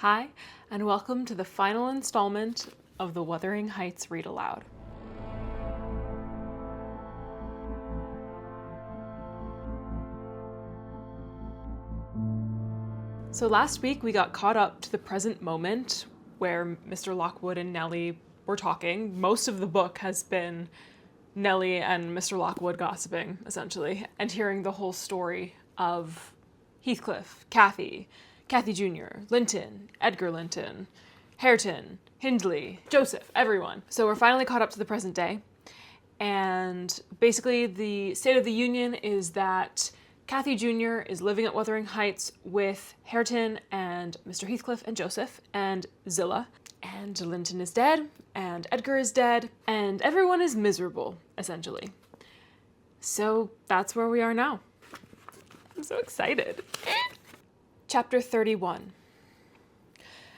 Hi, and welcome to the final installment of the Wuthering Heights Read Aloud. So last week we got caught up to the present moment where Mr. Lockwood and Nellie were talking. Most of the book has been Nellie and Mr. Lockwood gossiping, essentially, and hearing the whole story of Heathcliff, Cathy Jr., Linton, Edgar Linton, Hareton, Hindley, Joseph, everyone. So we're finally caught up to the present day. And basically the state of the union is that Cathy Jr. is living at Wuthering Heights with Hareton and Mr. Heathcliff and Joseph and Zillah. And Linton is dead, and Edgar is dead, and everyone is miserable, essentially. So that's where we are now. I'm so excited. Chapter 31.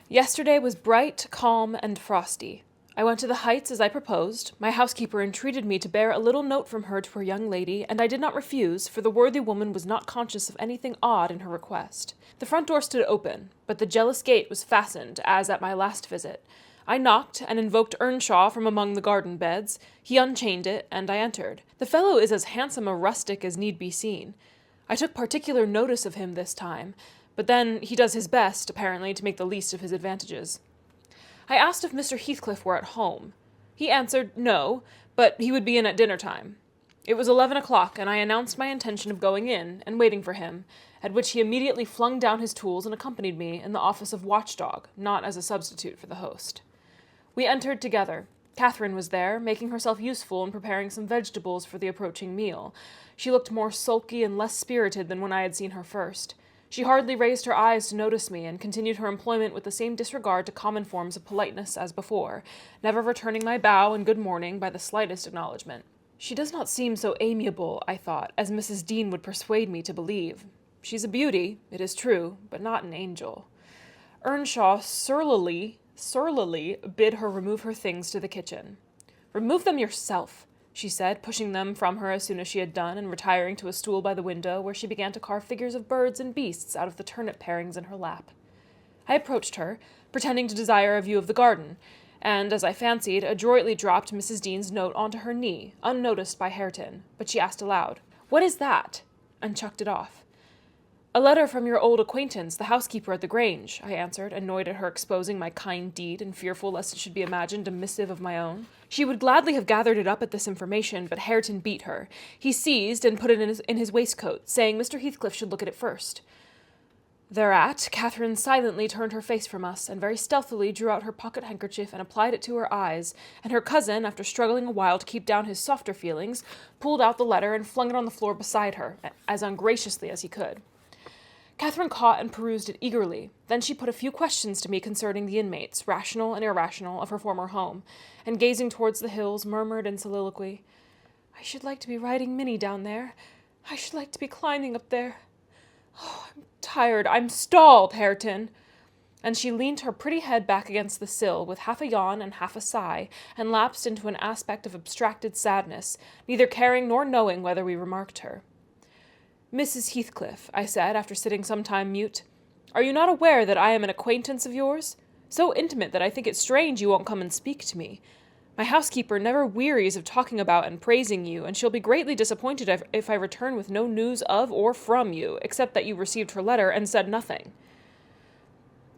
Yesterday was bright, calm, and frosty. I went to the Heights as I proposed. My housekeeper entreated me to bear a little note from her to her young lady, and I did not refuse, for the worthy woman was not conscious of anything odd in her request. The front door stood open, but the jealous gate was fastened, as at my last visit. I knocked, and invoked Earnshaw from among the garden beds. He unchained it, and I entered. The fellow is as handsome a rustic as need be seen. I took particular notice of him this time, but then he does his best, apparently, to make the least of his advantages. I asked if Mr. Heathcliff were at home. He answered no, but he would be in at dinner time. It was 11 o'clock, and I announced my intention of going in and waiting for him, at which he immediately flung down his tools and accompanied me in the office of watchdog, not as a substitute for the host. We entered together. Catherine was there, making herself useful in preparing some vegetables for the approaching meal. She looked more sulky and less spirited than when I had seen her first. She hardly raised her eyes to notice me, and continued her employment with the same disregard to common forms of politeness as before, never returning my bow and good morning by the slightest acknowledgment. She does not seem so amiable, I thought, as Mrs. Dean would persuade me to believe. She's a beauty, it is true, but not an angel. Earnshaw surlily bid her remove her things to the kitchen. "Remove them yourself," she said, pushing them from her as soon as she had done, and retiring to a stool by the window, where she began to carve figures of birds and beasts out of the turnip parings in her lap. I approached her, pretending to desire a view of the garden, and, as I fancied, adroitly dropped Mrs. Dean's note onto her knee, unnoticed by Hareton, but she asked aloud, "What is that?" and chucked it off. "A letter from your old acquaintance, the housekeeper at the Grange," I answered, annoyed at her exposing my kind deed, and fearful lest it should be imagined a missive of my own. She would gladly have gathered it up at this information, but Hareton beat her. He seized and put it in his waistcoat, saying Mr. Heathcliff should look at it first. Thereat, Catherine silently turned her face from us, and very stealthily drew out her pocket handkerchief and applied it to her eyes, and her cousin, after struggling a while to keep down his softer feelings, pulled out the letter and flung it on the floor beside her, as ungraciously as he could. Catherine caught and perused it eagerly. Then she put a few questions to me concerning the inmates, rational and irrational, of her former home, and gazing towards the hills, murmured in soliloquy, "I should like to be riding Minnie down there. I should like to be climbing up there. Oh, I'm tired. I'm stalled, Hareton." And she leaned her pretty head back against the sill, with half a yawn and half a sigh, and lapsed into an aspect of abstracted sadness, neither caring nor knowing whether we remarked her. "Mrs. Heathcliff," I said, after sitting some time mute, "are you not aware that I am an acquaintance of yours? So intimate that I think it strange you won't come and speak to me. My housekeeper never wearies of talking about and praising you, and she'll be greatly disappointed if I return with no news of or from you, except that you received her letter and said nothing."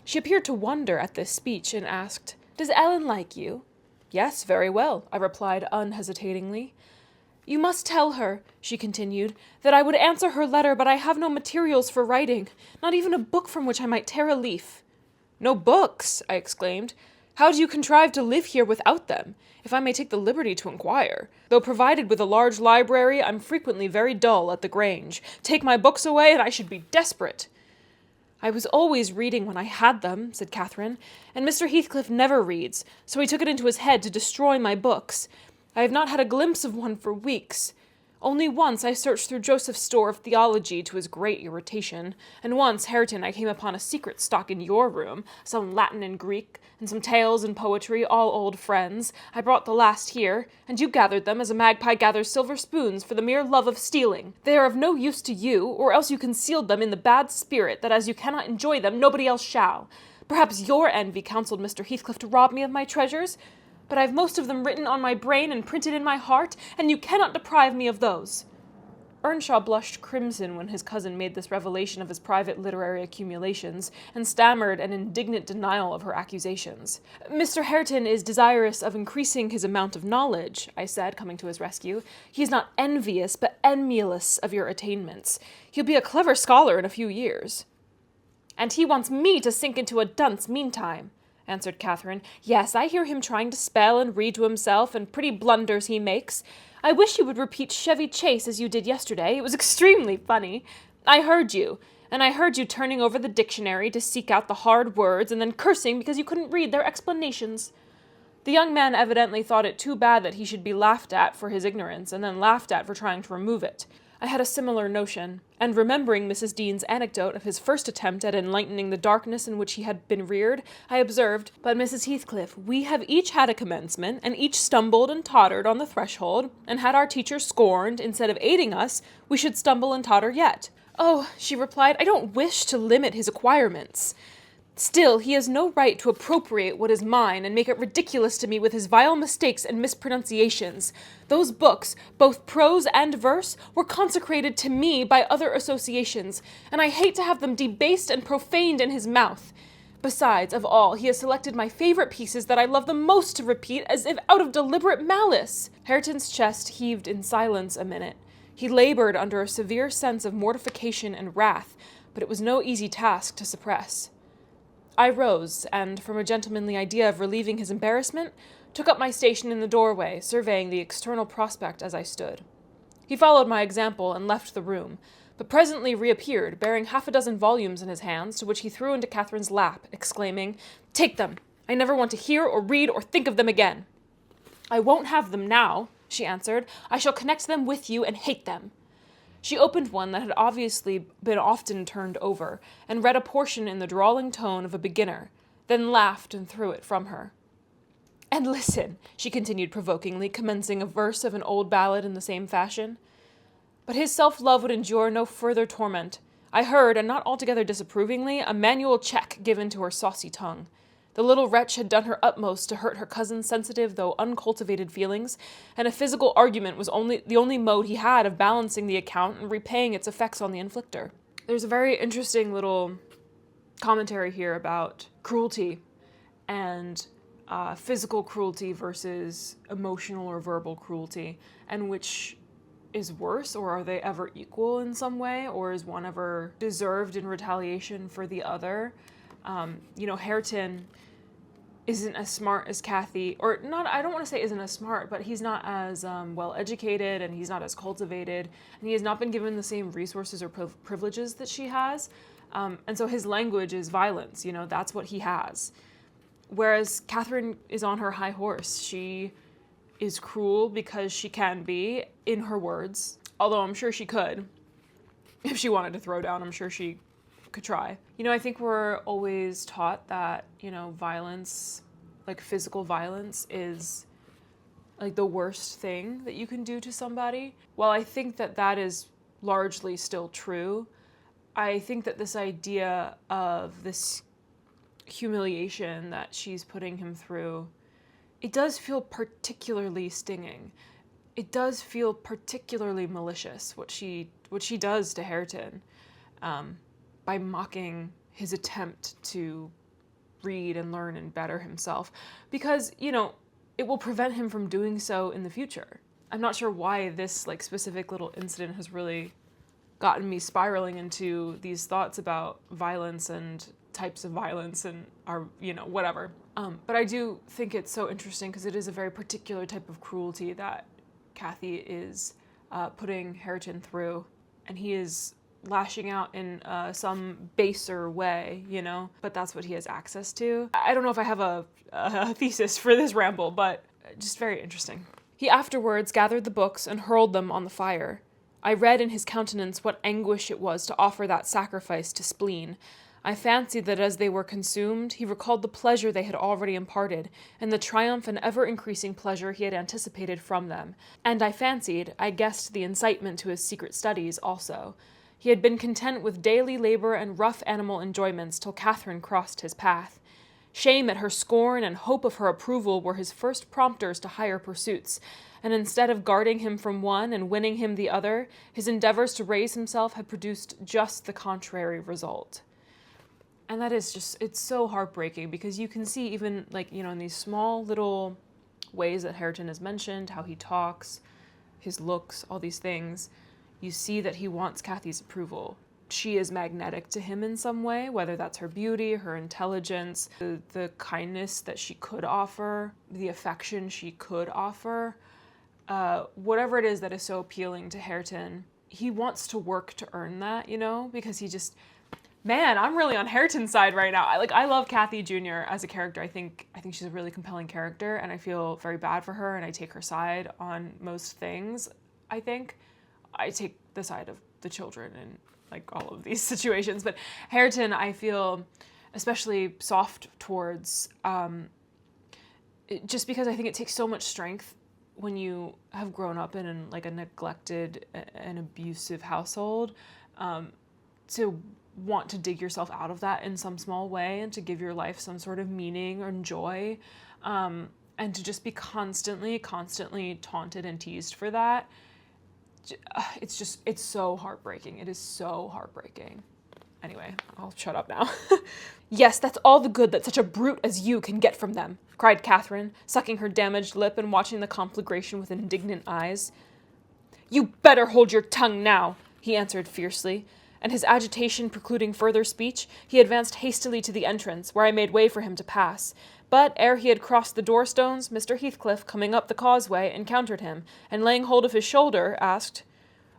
She appeared to wonder at this speech, and asked, "Does Ellen like you?" "Yes, very well," I replied unhesitatingly. "You must tell her," she continued, "that I would answer her letter, but I have no materials for writing, not even a book from which I might tear a leaf." "No books!" I exclaimed. "How do you contrive to live here without them, if I may take the liberty to inquire? Though provided with a large library, I'm frequently very dull at the Grange. Take my books away, and I should be desperate." "I was always reading when I had them," said Catherine, "and Mr. Heathcliff never reads, so he took it into his head to destroy my books. I have not had a glimpse of one for weeks. Only once I searched through Joseph's store of theology to his great irritation, and once, Hareton, I came upon a secret stock in your room, some Latin and Greek, and some tales and poetry, all old friends. I brought the last here, and you gathered them as a magpie gathers silver spoons for the mere love of stealing. They are of no use to you, or else you concealed them in the bad spirit that as you cannot enjoy them, nobody else shall. Perhaps your envy counselled Mr. Heathcliff to rob me of my treasures, but I've most of them written on my brain and printed in my heart, and you cannot deprive me of those." Earnshaw blushed crimson when his cousin made this revelation of his private literary accumulations, and stammered an indignant denial of her accusations. "Mr. Hareton is desirous of increasing his amount of knowledge," I said, coming to his rescue. "He is not envious, but emulous of your attainments. He'll be a clever scholar in a few years." "And he wants me to sink into a dunce meantime," answered Catherine. "Yes, I hear him trying to spell and read to himself, and pretty blunders he makes. I wish you would repeat Chevy Chase as you did yesterday. It was extremely funny. I heard you turning over the dictionary to seek out the hard words, and then cursing because you couldn't read their explanations." The young man evidently thought it too bad that he should be laughed at for his ignorance, and then laughed at for trying to remove it. I had a similar notion, and remembering Mrs. Dean's anecdote of his first attempt at enlightening the darkness in which he had been reared, I observed, "But, Mrs. Heathcliff, we have each had a commencement, and each stumbled and tottered on the threshold, and had our teacher scorned, instead of aiding us, we should stumble and totter yet." "Oh," she replied, "I don't wish to limit his acquirements. Still, he has no right to appropriate what is mine and make it ridiculous to me with his vile mistakes and mispronunciations. Those books, both prose and verse, were consecrated to me by other associations, and I hate to have them debased and profaned in his mouth. Besides, of all, he has selected my favorite pieces that I love the most to repeat, as if out of deliberate malice." Hareton's chest heaved in silence a minute. He labored under a severe sense of mortification and wrath, but it was no easy task to suppress. I rose, and, from a gentlemanly idea of relieving his embarrassment, took up my station in the doorway, surveying the external prospect as I stood. He followed my example and left the room, but presently reappeared, bearing 6 volumes in his hands, to which he threw into Catherine's lap, exclaiming, "Take them! I never want to hear or read or think of them again." "I won't have them now," she answered. "I shall connect them with you and hate them." She opened one that had obviously been often turned over, and read a portion in the drawling tone of a beginner, then laughed and threw it from her. "And listen," she continued provokingly, commencing a verse of an old ballad in the same fashion. "But his self-love would endure no further torment. I heard, and not altogether disapprovingly, a manual check given to her saucy tongue. The little wretch had done her utmost to hurt her cousin's sensitive though uncultivated feelings, and a physical argument was the only mode he had of balancing the account and repaying its effects on the inflictor." There's a very interesting little commentary here about cruelty and physical cruelty versus emotional or verbal cruelty, and which is worse, or are they ever equal in some way, or is one ever deserved in retaliation for the other? Hareton isn't as smart as Kathy, or not, I don't want to say isn't as smart, but he's not as well-educated, and he's not as cultivated, and he has not been given the same resources or privileges that she has, and so his language is violence, that's what he has. Whereas Catherine is on her high horse. She is cruel because she can be, in her words, although I'm sure she could. If she wanted to throw down, I'm sure she could try. I think we're always taught that, violence, like physical violence, is like the worst thing that you can do to somebody. While I think that that is largely still true, I think that this idea of this humiliation that she's putting him through, it does feel particularly stinging. It does feel particularly malicious, what she does to Hareton, by mocking his attempt to read and learn and better himself, because, it will prevent him from doing so in the future. I'm not sure why this specific little incident has really gotten me spiraling into these thoughts about violence and types of violence and whatever. But I do think it's so interesting because it is a very particular type of cruelty that Kathy is putting Hareton through, and he is lashing out in some baser way, but that's what he has access to. I don't know if I have a thesis for this ramble, but just very interesting. He afterwards gathered the books and hurled them on the fire. I read in his countenance what anguish it was to offer that sacrifice to spleen. I fancied that as they were consumed, he recalled the pleasure they had already imparted, and the triumph and ever-increasing pleasure he had anticipated from them. And I guessed the incitement to his secret studies also. He had been content with daily labor and rough animal enjoyments till Catherine crossed his path. Shame at her scorn and hope of her approval were his first prompters to higher pursuits, and instead of guarding him from one and winning him the other, his endeavors to raise himself had produced just the contrary result. And that is just, it's so heartbreaking, because you can see even, like, in these small little ways that Hareton has mentioned, how he talks, his looks, all these things, you see that he wants Kathy's approval. She is magnetic to him in some way, whether that's her beauty, her intelligence, the kindness that she could offer, the affection she could offer, whatever it is that is so appealing to Hareton. He wants to work to earn that, because he just, man, I'm really on Hareton's side right now. I love Kathy Jr. as a character. I think she's a really compelling character, and I feel very bad for her, and I take her side on most things. I think I take the side of the children and all of these situations, but Hareton, I feel especially soft towards, just because I think it takes so much strength when you have grown up in a neglected and abusive household, to want to dig yourself out of that in some small way and to give your life some sort of meaning or joy, and to just be constantly taunted and teased for that. It's so heartbreaking. It is so heartbreaking. Anyway, I'll shut up now. Yes, that's all the good that such a brute as you can get from them, cried Catherine, sucking her damaged lip and watching the conflagration with indignant eyes. You better hold your tongue now, he answered fiercely, and his agitation precluding further speech, he advanced hastily to the entrance, where I made way for him to pass. But ere he had crossed the door-stones, Mr. Heathcliff, coming up the causeway, encountered him, and laying hold of his shoulder, asked,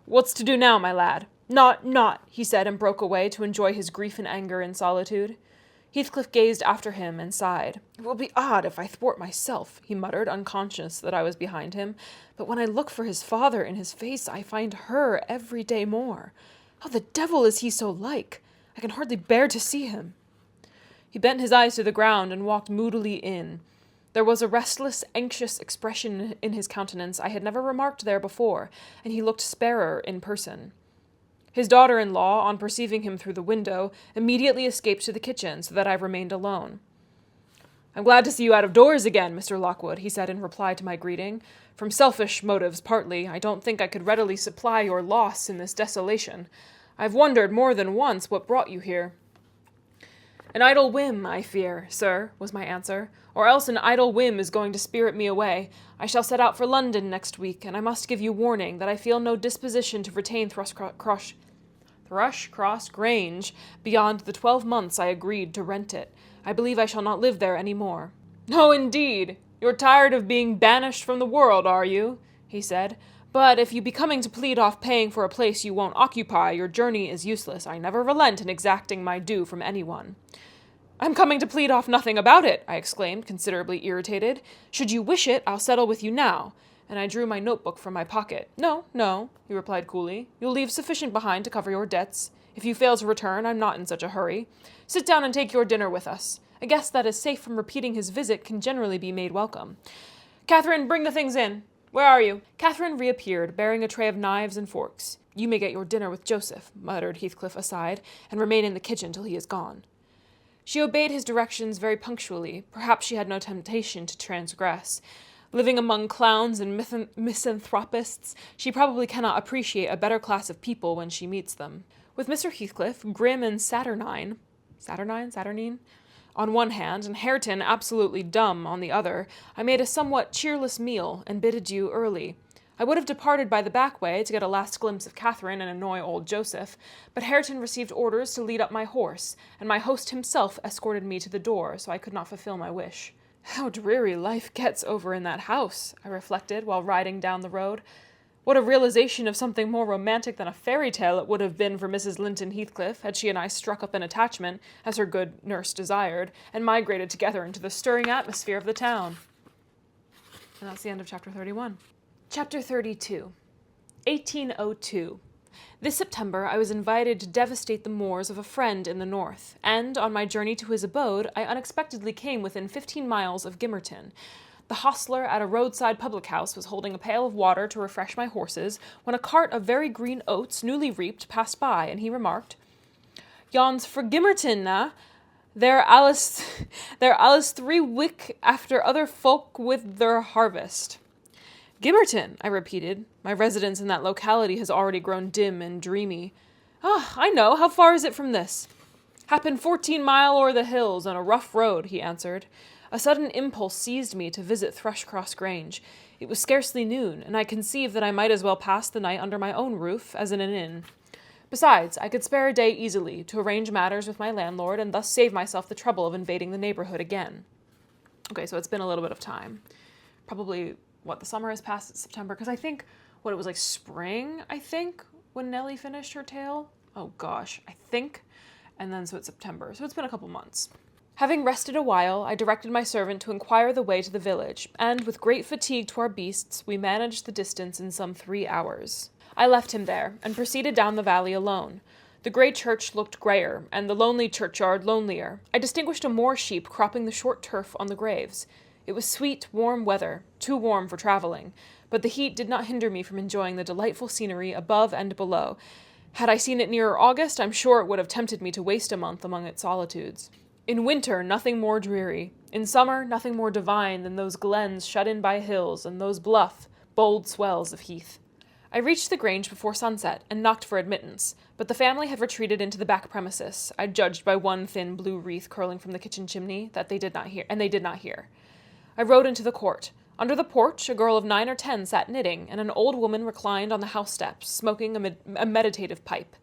"What's to do now, my lad?" Not, he said, and broke away to enjoy his grief and anger in solitude. Heathcliff gazed after him and sighed. It will be odd if I thwart myself, he muttered, unconscious that I was behind him. But when I look for his father in his face, I find her every day more. How the devil is he so like? I can hardly bear to see him. He bent his eyes to the ground and walked moodily in. There was a restless, anxious expression in his countenance I had never remarked there before, and he looked sparer in person. His daughter-in-law, on perceiving him through the window, immediately escaped to the kitchen, so that I remained alone. "I'm glad to see you out of doors again, Mr. Lockwood," he said in reply to my greeting. "From selfish motives, partly, I don't think I could readily supply your loss in this desolation. I've wondered more than once what brought you here." "An idle whim, I fear, sir," was my answer, "or else an idle whim is going to spirit me away. I shall set out for London next week, and I must give you warning that I feel no disposition to retain Thrushcross Grange beyond the 12 months I agreed to rent it. I believe I shall not live there any more." "Oh, indeed! You're tired of being banished from the world, are you?" he said. "But if you be coming to plead off paying for a place you won't occupy, your journey is useless. I never relent in exacting my due from anyone." "I'm coming to plead off nothing about it," I exclaimed, considerably irritated. "Should you wish it, I'll settle with you now." And I drew my notebook from my pocket. No, he replied coolly. "You'll leave sufficient behind to cover your debts. If you fail to return, I'm not in such a hurry. Sit down and take your dinner with us. A guest that is safe from repeating his visit can generally be made welcome. Catherine, bring the things in. Where are you?" Catherine reappeared, bearing a tray of knives and forks. "You may get your dinner with Joseph," muttered Heathcliff aside, "and remain in the kitchen till he is gone." She obeyed his directions very punctually. Perhaps she had no temptation to transgress. Living among clowns and misanthropists, she probably cannot appreciate a better class of people when she meets them. With Mr. Heathcliff, grim and saturnine, on one hand, and Hareton absolutely dumb on the other, I made a somewhat cheerless meal, and bid adieu early. I would have departed by the back way to get a last glimpse of Catherine and annoy old Joseph, but Hareton received orders to lead up my horse, and my host himself escorted me to the door, so I could not fulfill my wish. How dreary life gets over in that house, I reflected, while riding down the road. What a realization of something more romantic than a fairy tale it would have been for Mrs. Linton Heathcliff had she and I struck up an attachment, as her good nurse desired, and migrated together into the stirring atmosphere of the town. And that's the end of chapter 31. Chapter 32. 1802. This September I was invited to devastate the moors of a friend in the north, and on my journey to his abode I unexpectedly came within 15 miles of Gimmerton. The hostler at a roadside public-house was holding a pail of water to refresh my horses, when a cart of very green oats, newly reaped, passed by, and he remarked, "Yon's for Gimmerton, na? There Alice, there Alice 3 week after other folk with their harvest. Gimmerton, I repeated. My residence in that locality has already grown dim and dreamy. Ah, I know. How far is it from this? Happen 14 mile o'er the hills on a rough road, he answered. A sudden impulse seized me to visit Thrushcross Grange. It was scarcely noon, and I conceived that I might as well pass the night under my own roof as in an inn. Besides, I could spare a day easily to arrange matters with my landlord and thus save myself the trouble of invading the neighborhood again. Okay, so it's been a little bit of time. Probably, the summer has passed, it's September, because I think, it was like spring, I think, when Nellie finished her tale? Oh gosh, I think. And then so it's September, so it's been a couple months. Having rested a while, I directed my servant to inquire the way to the village, and with great fatigue to our beasts, we managed the distance in some 3 hours. I left him there, and proceeded down the valley alone. The grey church looked greyer, and the lonely churchyard lonelier. I distinguished a moor sheep cropping the short turf on the graves. It was sweet, warm weather, too warm for travelling, but the heat did not hinder me from enjoying the delightful scenery above and below. Had I seen it nearer August, I'm sure it would have tempted me to waste a month among its solitudes. In winter, nothing more dreary. In summer, nothing more divine than those glens shut in by hills and those bluff, bold swells of heath. I reached the Grange before sunset and knocked for admittance, but the family had retreated into the back premises. I judged by one thin blue wreath curling from the kitchen chimney that they did not hear. I rode into the court. Under the porch, a girl of 9 or 10 sat knitting, and an old woman reclined on the house steps, smoking a meditative pipe.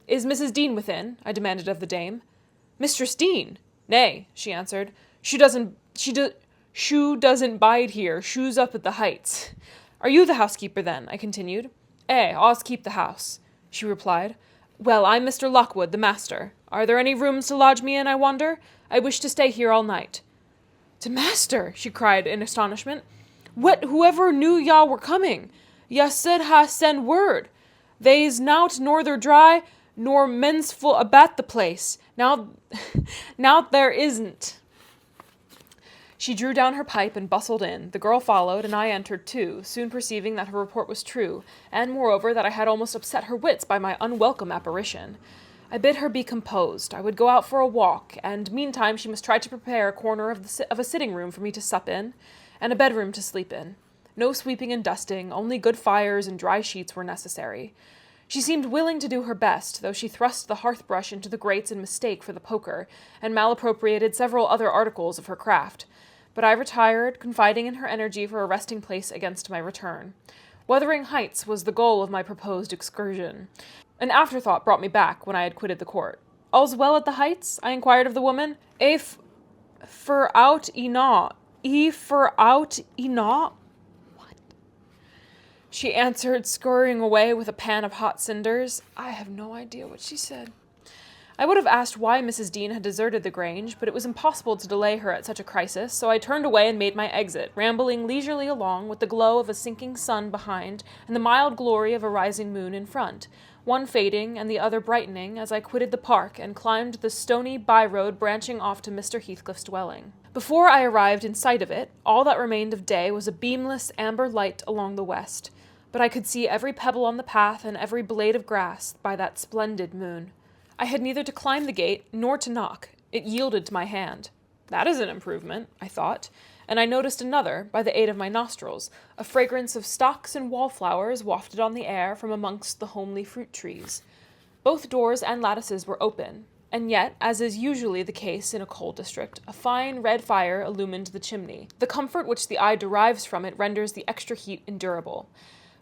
"Is Mrs. Dean within?" I demanded of the dame. "Mistress Dean? Nay," she answered. Shoo doesn't bide here. Shoo's up at the Heights." "Are you the housekeeper, then?" I continued. Oz keep the house," she replied. "Well, I'm Mr. Lockwood, the master. Are there any rooms to lodge me in, I wonder? I wish to stay here all night." "To master!" she cried in astonishment. "Whoever knew ya were coming? Ya said ha send word. They's nowt norther dry, nor mensful abat the place. Now there isn't." She drew down her pipe and bustled in. The girl followed, and I entered too, soon perceiving that her report was true, and moreover that I had almost upset her wits by my unwelcome apparition. I bid her be composed. I would go out for a walk, and meantime she must try to prepare a corner of a sitting-room for me to sup in, and a bedroom to sleep in. No sweeping and dusting, only good fires and dry sheets were necessary. She seemed willing to do her best, though she thrust the hearth-brush into the grates in mistake for the poker, and malappropriated several other articles of her craft. But I retired, confiding in her energy for a resting place against my return. Wuthering Heights was the goal of my proposed excursion. An afterthought brought me back when I had quitted the court. "All's well at the Heights?" I inquired of the woman. For out enow. What? She answered, scurrying away with a pan of hot cinders. I have no idea what she said. I would have asked why Mrs. Dean had deserted the Grange, but it was impossible to delay her at such a crisis, so I turned away and made my exit, rambling leisurely along with the glow of a sinking sun behind and the mild glory of a rising moon in front, one fading and the other brightening as I quitted the park and climbed the stony by-road branching off to Mr. Heathcliff's dwelling. Before I arrived in sight of it, all that remained of day was a beamless amber light along the west, but I could see every pebble on the path and every blade of grass by that splendid moon. I had neither to climb the gate nor to knock. It yielded to my hand. That is an improvement, I thought, and I noticed another, by the aid of my nostrils, a fragrance of stocks and wallflowers wafted on the air from amongst the homely fruit trees. Both doors and lattices were open, and yet, as is usually the case in a coal district, a fine red fire illumined the chimney. The comfort which the eye derives from it renders the extra heat endurable.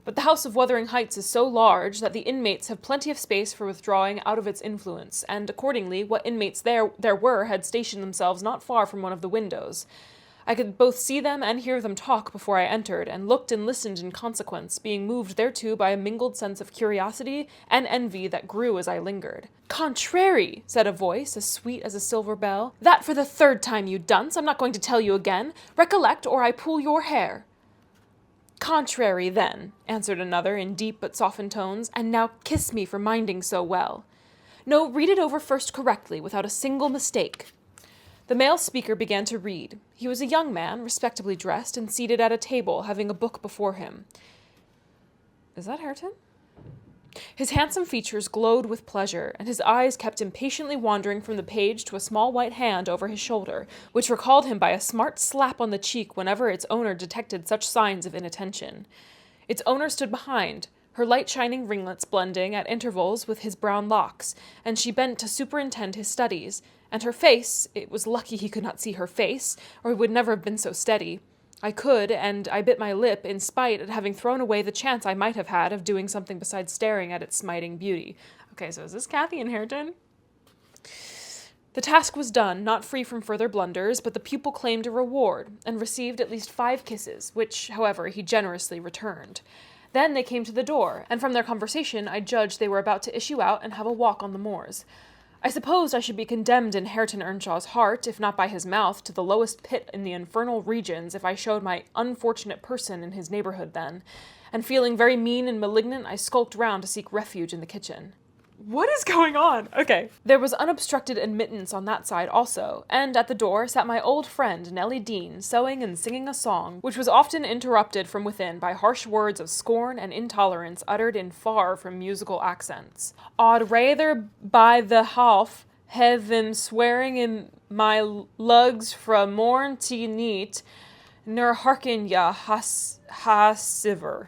But the house of Wuthering Heights is so large that the inmates have plenty of space for withdrawing out of its influence, and accordingly what inmates there were had stationed themselves not far from one of the windows. I could both see them and hear them talk before I entered, and looked and listened in consequence, being moved thereto by a mingled sense of curiosity and envy that grew as I lingered. "Contrary," said a voice as sweet as a silver bell. "That for the 3rd time, you dunce! I'm not going to tell you again. Recollect, or I pull your hair." "Contrary, then," answered another in deep but softened tones, "and now kiss me for minding so well." "No, read it over first correctly, without a single mistake." The male speaker began to read. He was a young man, respectably dressed, and seated at a table, having a book before him. Is that Hareton? His handsome features glowed with pleasure, and his eyes kept impatiently wandering from the page to a small white hand over his shoulder, which recalled him by a smart slap on the cheek whenever its owner detected such signs of inattention. Its owner stood behind, her light shining ringlets blending at intervals with his brown locks, and she bent to superintend his studies, and her face, it was lucky he could not see her face, or he would never have been so steady. I could, and I bit my lip in spite at having thrown away the chance I might have had of doing something besides staring at its smiting beauty. Okay, so is this Kathy and Hareton? The task was done, not free from further blunders, but the pupil claimed a reward, and received at least 5 kisses, which, however, he generously returned. Then they came to the door, and from their conversation I judged they were about to issue out and have a walk on the moors. I supposed I should be condemned in Hareton Earnshaw's heart, if not by his mouth, to the lowest pit in the infernal regions if I showed my unfortunate person in his neighbourhood then, and feeling very mean and malignant, I skulked round to seek refuge in the kitchen. What is going on? Okay. There was unobstructed admittance on that side also, and at the door sat my old friend Nellie Dean, sewing and singing a song, which was often interrupted from within by harsh words of scorn and intolerance uttered in far from musical accents. I'd rather by the half have them swearing in my lugs fra morn to neat, nor hearken ya ha-siver,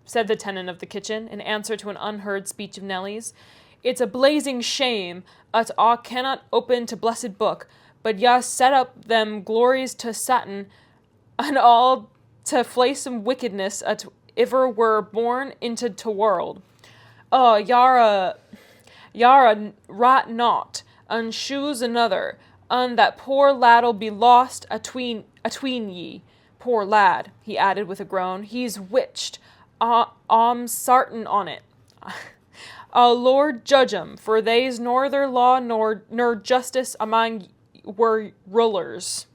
said the tenant of the kitchen, in answer to an unheard speech of Nellie's. It's a blazing shame, at I cannot open to blessed book, but ya set up them glories to Satan, and all to flaysome wickedness at iver were born into to world. Oh, yara rat not, and choose another, and that poor lad'll be lost atween ye. Poor lad, he added with a groan, he's witched. I'm sartin on it. Lord judge 'em, for they's norther law nor justice among were rulers.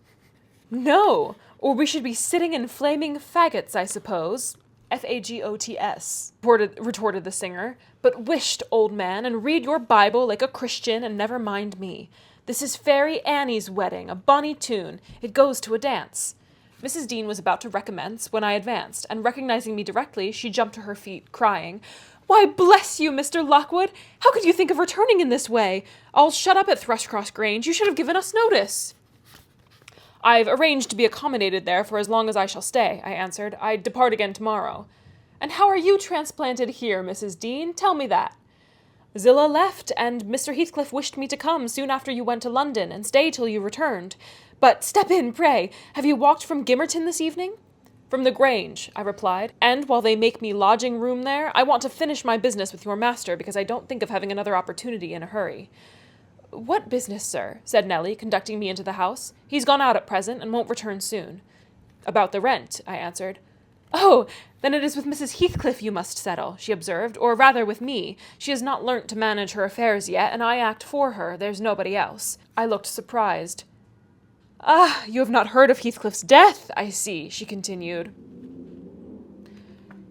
No, or we should be sitting in flaming faggots, I suppose. Fagots, retorted the singer. But wisht, old man, and read your Bible like a Christian, and never mind me. This is Fairy Annie's wedding, a bonny tune. It goes to a dance. Mrs. Dean was about to recommence when I advanced, and recognizing me directly, she jumped to her feet, crying, "Why, bless you, Mr. Lockwood! How could you think of returning in this way? I'll shut up at Thrushcross Grange. You should have given us notice." "I've arranged to be accommodated there for as long as I shall stay," I answered. "I depart again tomorrow." "And how are you transplanted here, Mrs. Dean? Tell me that." "Zillah left, and Mr. Heathcliff wished me to come soon after you went to London, and stay till you returned. But step in, pray. Have you walked from Gimmerton this evening?" "From the Grange," I replied, "and while they make me lodging room there, I want to finish my business with your master, because I don't think of having another opportunity in a hurry." "What business, sir?" said Nellie, conducting me into the house. "He's gone out at present, and won't return soon." "About the rent," I answered. "Oh, then it is with Mrs. Heathcliff you must settle," she observed, "or rather with me. She has not learnt to manage her affairs yet, and I act for her. There's nobody else." I looked surprised. "Ah, you have not heard of Heathcliff's death, I see," she continued.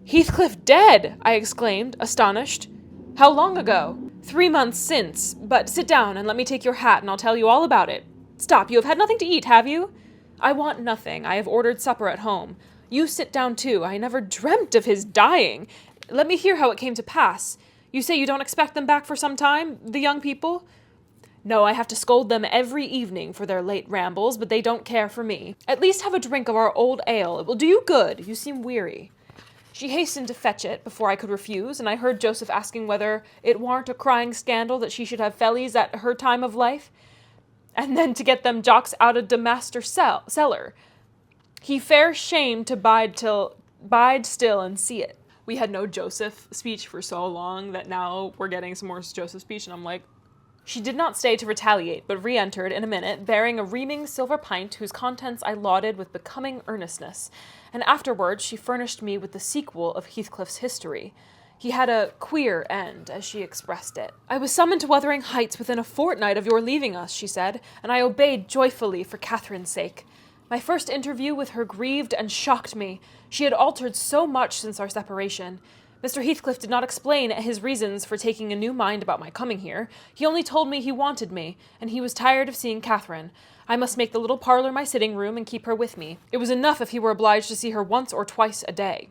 "Heathcliff dead!" I exclaimed, astonished. "How long ago?" "3 months since. But sit down and let me take your hat, and I'll tell you all about it. Stop, you have had nothing to eat, have you?" "I want nothing. I have ordered supper at home. You sit down too. I never dreamt of his dying. Let me hear how it came to pass. You say you don't expect them back for some time, the young people?" "No, I have to scold them every evening for their late rambles, but they don't care for me. At least have a drink of our old ale. It will do you good. You seem weary." She hastened to fetch it before I could refuse, and I heard Joseph asking whether it warn't a crying scandal that she should have fellies at her time of life, and then to get them jocks out of de master cellar. He fair shamed to bide still and see it. We had no Joseph speech for so long that now we're getting some more Joseph speech, and I'm like, She did not stay to retaliate, but re-entered in a minute, bearing a reaming silver pint whose contents I lauded with becoming earnestness, and afterwards she furnished me with the sequel of Heathcliff's history. He had a queer end, as she expressed it. "I was summoned to Wuthering Heights within a fortnight of your leaving us," she said, "and I obeyed joyfully for Catherine's sake. My first interview with her grieved and shocked me. She had altered so much since our separation. Mr. Heathcliff did not explain his reasons for taking a new mind about my coming here. He only told me he wanted me, and he was tired of seeing Catherine. I must make the little parlour my sitting-room and keep her with me. It was enough if he were obliged to see her once or twice a day."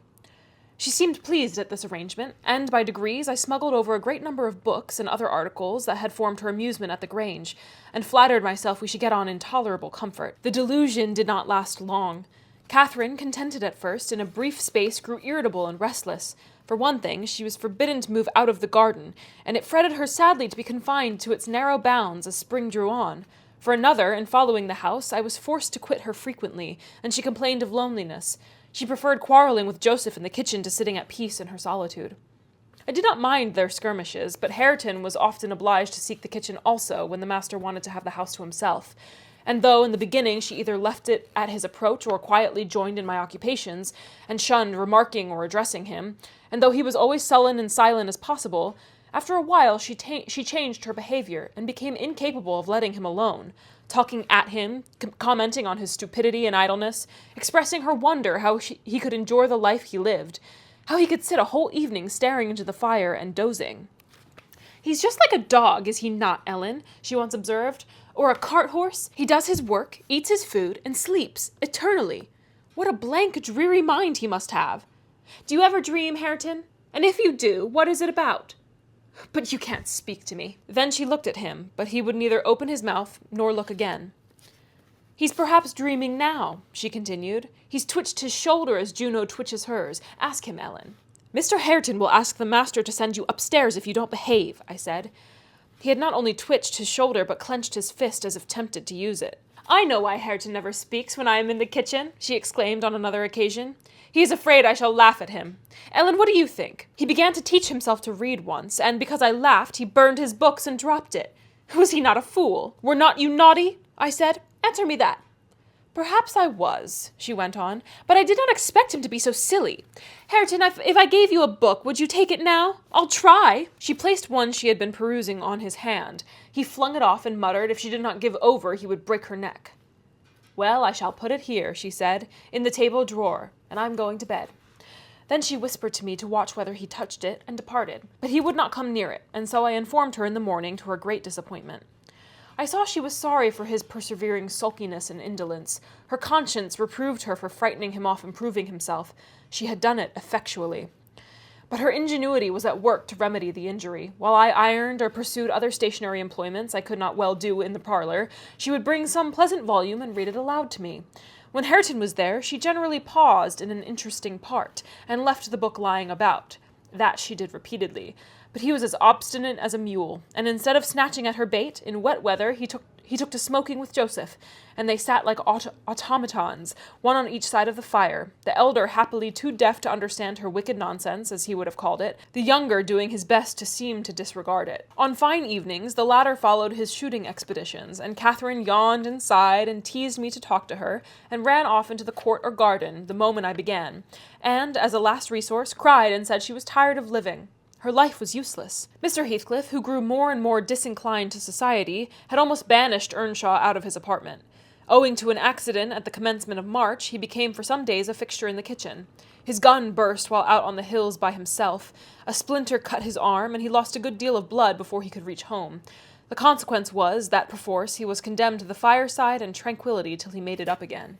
She seemed pleased at this arrangement, and by degrees I smuggled over a great number of books and other articles that had formed her amusement at the Grange, and flattered myself we should get on in tolerable comfort. The delusion did not last long. Catherine, contented at first, in a brief space grew irritable and restless. For one thing, she was forbidden to move out of the garden, and it fretted her sadly to be confined to its narrow bounds as spring drew on. For another, in following the house, I was forced to quit her frequently, and she complained of loneliness. She preferred quarreling with Joseph in the kitchen to sitting at peace in her solitude. I did not mind their skirmishes, but Hareton was often obliged to seek the kitchen also when the master wanted to have the house to himself. And though in the beginning she either left it at his approach or quietly joined in my occupations, and shunned remarking or addressing him, and though he was always sullen and silent as possible, after a while she changed her behavior and became incapable of letting him alone, talking at him, commenting on his stupidity and idleness, expressing her wonder how he could endure the life he lived, how he could sit a whole evening staring into the fire and dozing. "He's just like a dog, is he not, Ellen?" she once observed, "or a cart horse? He does his work, eats his food, and sleeps eternally. What a blank, dreary mind he must have. Do you ever dream, Hareton? And if you do, what is it about? But you can't speak to me." Then she looked at him, but he would neither open his mouth nor look again. "He's perhaps dreaming now," she continued. "He's twitched his shoulder as Juno twitches hers. Ask him, Ellen." "Mr. Hareton will ask the master to send you upstairs if you don't behave," I said. He had not only twitched his shoulder, but clenched his fist as if tempted to use it. "I know why Hareton never speaks when I am in the kitchen," she exclaimed on another occasion. "He is afraid I shall laugh at him. Ellen, what do you think? He began to teach himself to read once, and because I laughed, he burned his books and dropped it. Was he not a fool? Were not you naughty?" I said. "Answer me that." "Perhaps I was," she went on, "but I did not expect him to be so silly. Hareton, if I gave you a book, would you take it now? I'll try." She placed one she had been perusing on his hand. He flung it off and muttered if she did not give over he would break her neck. "Well, I shall put it here," she said, "in the table drawer, and I'm going to bed." Then she whispered to me to watch whether he touched it, and departed. But he would not come near it, and so I informed her in the morning, to her great disappointment. I saw she was sorry for his persevering sulkiness and indolence. Her conscience reproved her for frightening him off improving himself. She had done it effectually. But her ingenuity was at work to remedy the injury. While I ironed or pursued other stationary employments I could not well do in the parlor, she would bring some pleasant volume and read it aloud to me. When Hareton was there, she generally paused in an interesting part, and left the book lying about. That she did repeatedly. But he was as obstinate as a mule, and instead of snatching at her bait, in wet weather he took to smoking with Joseph, and they sat like automatons, one on each side of the fire, the elder happily too deaf to understand her wicked nonsense, as he would have called it, the younger doing his best to seem to disregard it. On fine evenings the latter followed his shooting expeditions, and Catherine yawned and sighed and teased me to talk to her, and ran off into the court or garden the moment I began, and, as a last resource, cried and said she was tired of living. Her life was useless. Mr. Heathcliff, who grew more and more disinclined to society, had almost banished Earnshaw out of his apartment. Owing to an accident at the commencement of March, he became for some days a fixture in the kitchen. His gun burst while out on the hills by himself. A splinter cut his arm, and he lost a good deal of blood before he could reach home. The consequence was that, perforce, he was condemned to the fireside and tranquillity till he made it up again.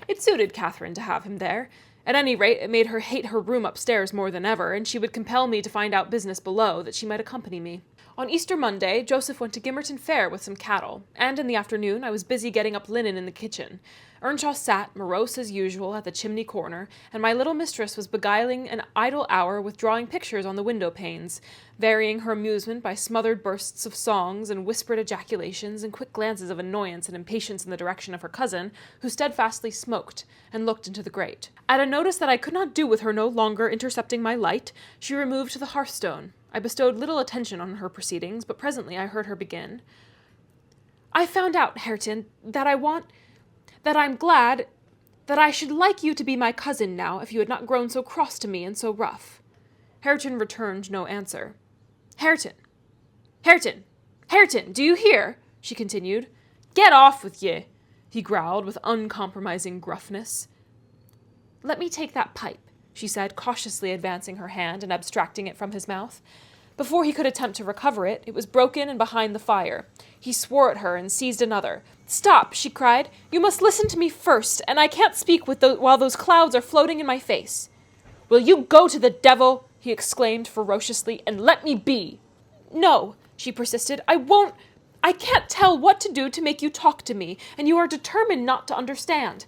It suited Catherine to have him there. At any rate, it made her hate her room upstairs more than ever, and she would compel me to find out business below, that she might accompany me. On Easter Monday, Joseph went to Gimmerton Fair with some cattle, and in the afternoon I was busy getting up linen in the kitchen. Earnshaw sat, morose as usual, at the chimney corner, and my little mistress was beguiling an idle hour with drawing pictures on the window-panes, varying her amusement by smothered bursts of songs and whispered ejaculations and quick glances of annoyance and impatience in the direction of her cousin, who steadfastly smoked and looked into the grate. At a notice that I could not do with her no longer intercepting my light, she removed to the hearthstone. I bestowed little attention on her proceedings, but presently I heard her begin. "I found out, Hareton, that I'm glad that I should like you to be my cousin now, if you had not grown so cross to me and so rough." Hareton returned no answer. Hareton, do you hear?" she continued. "Get off with ye," he growled with uncompromising gruffness. "Let me take that pipe," she said, cautiously advancing her hand and abstracting it from his mouth. Before he could attempt to recover it, it was broken and behind the fire. He swore at her and seized another. "Stop," she cried. "You must listen to me first, and I can't speak while those clouds are floating in my face." "Will you go to the devil?" he exclaimed ferociously, "and let me be." "No," she persisted, "I won't. I can't tell what to do to make you talk to me, and you are determined not to understand.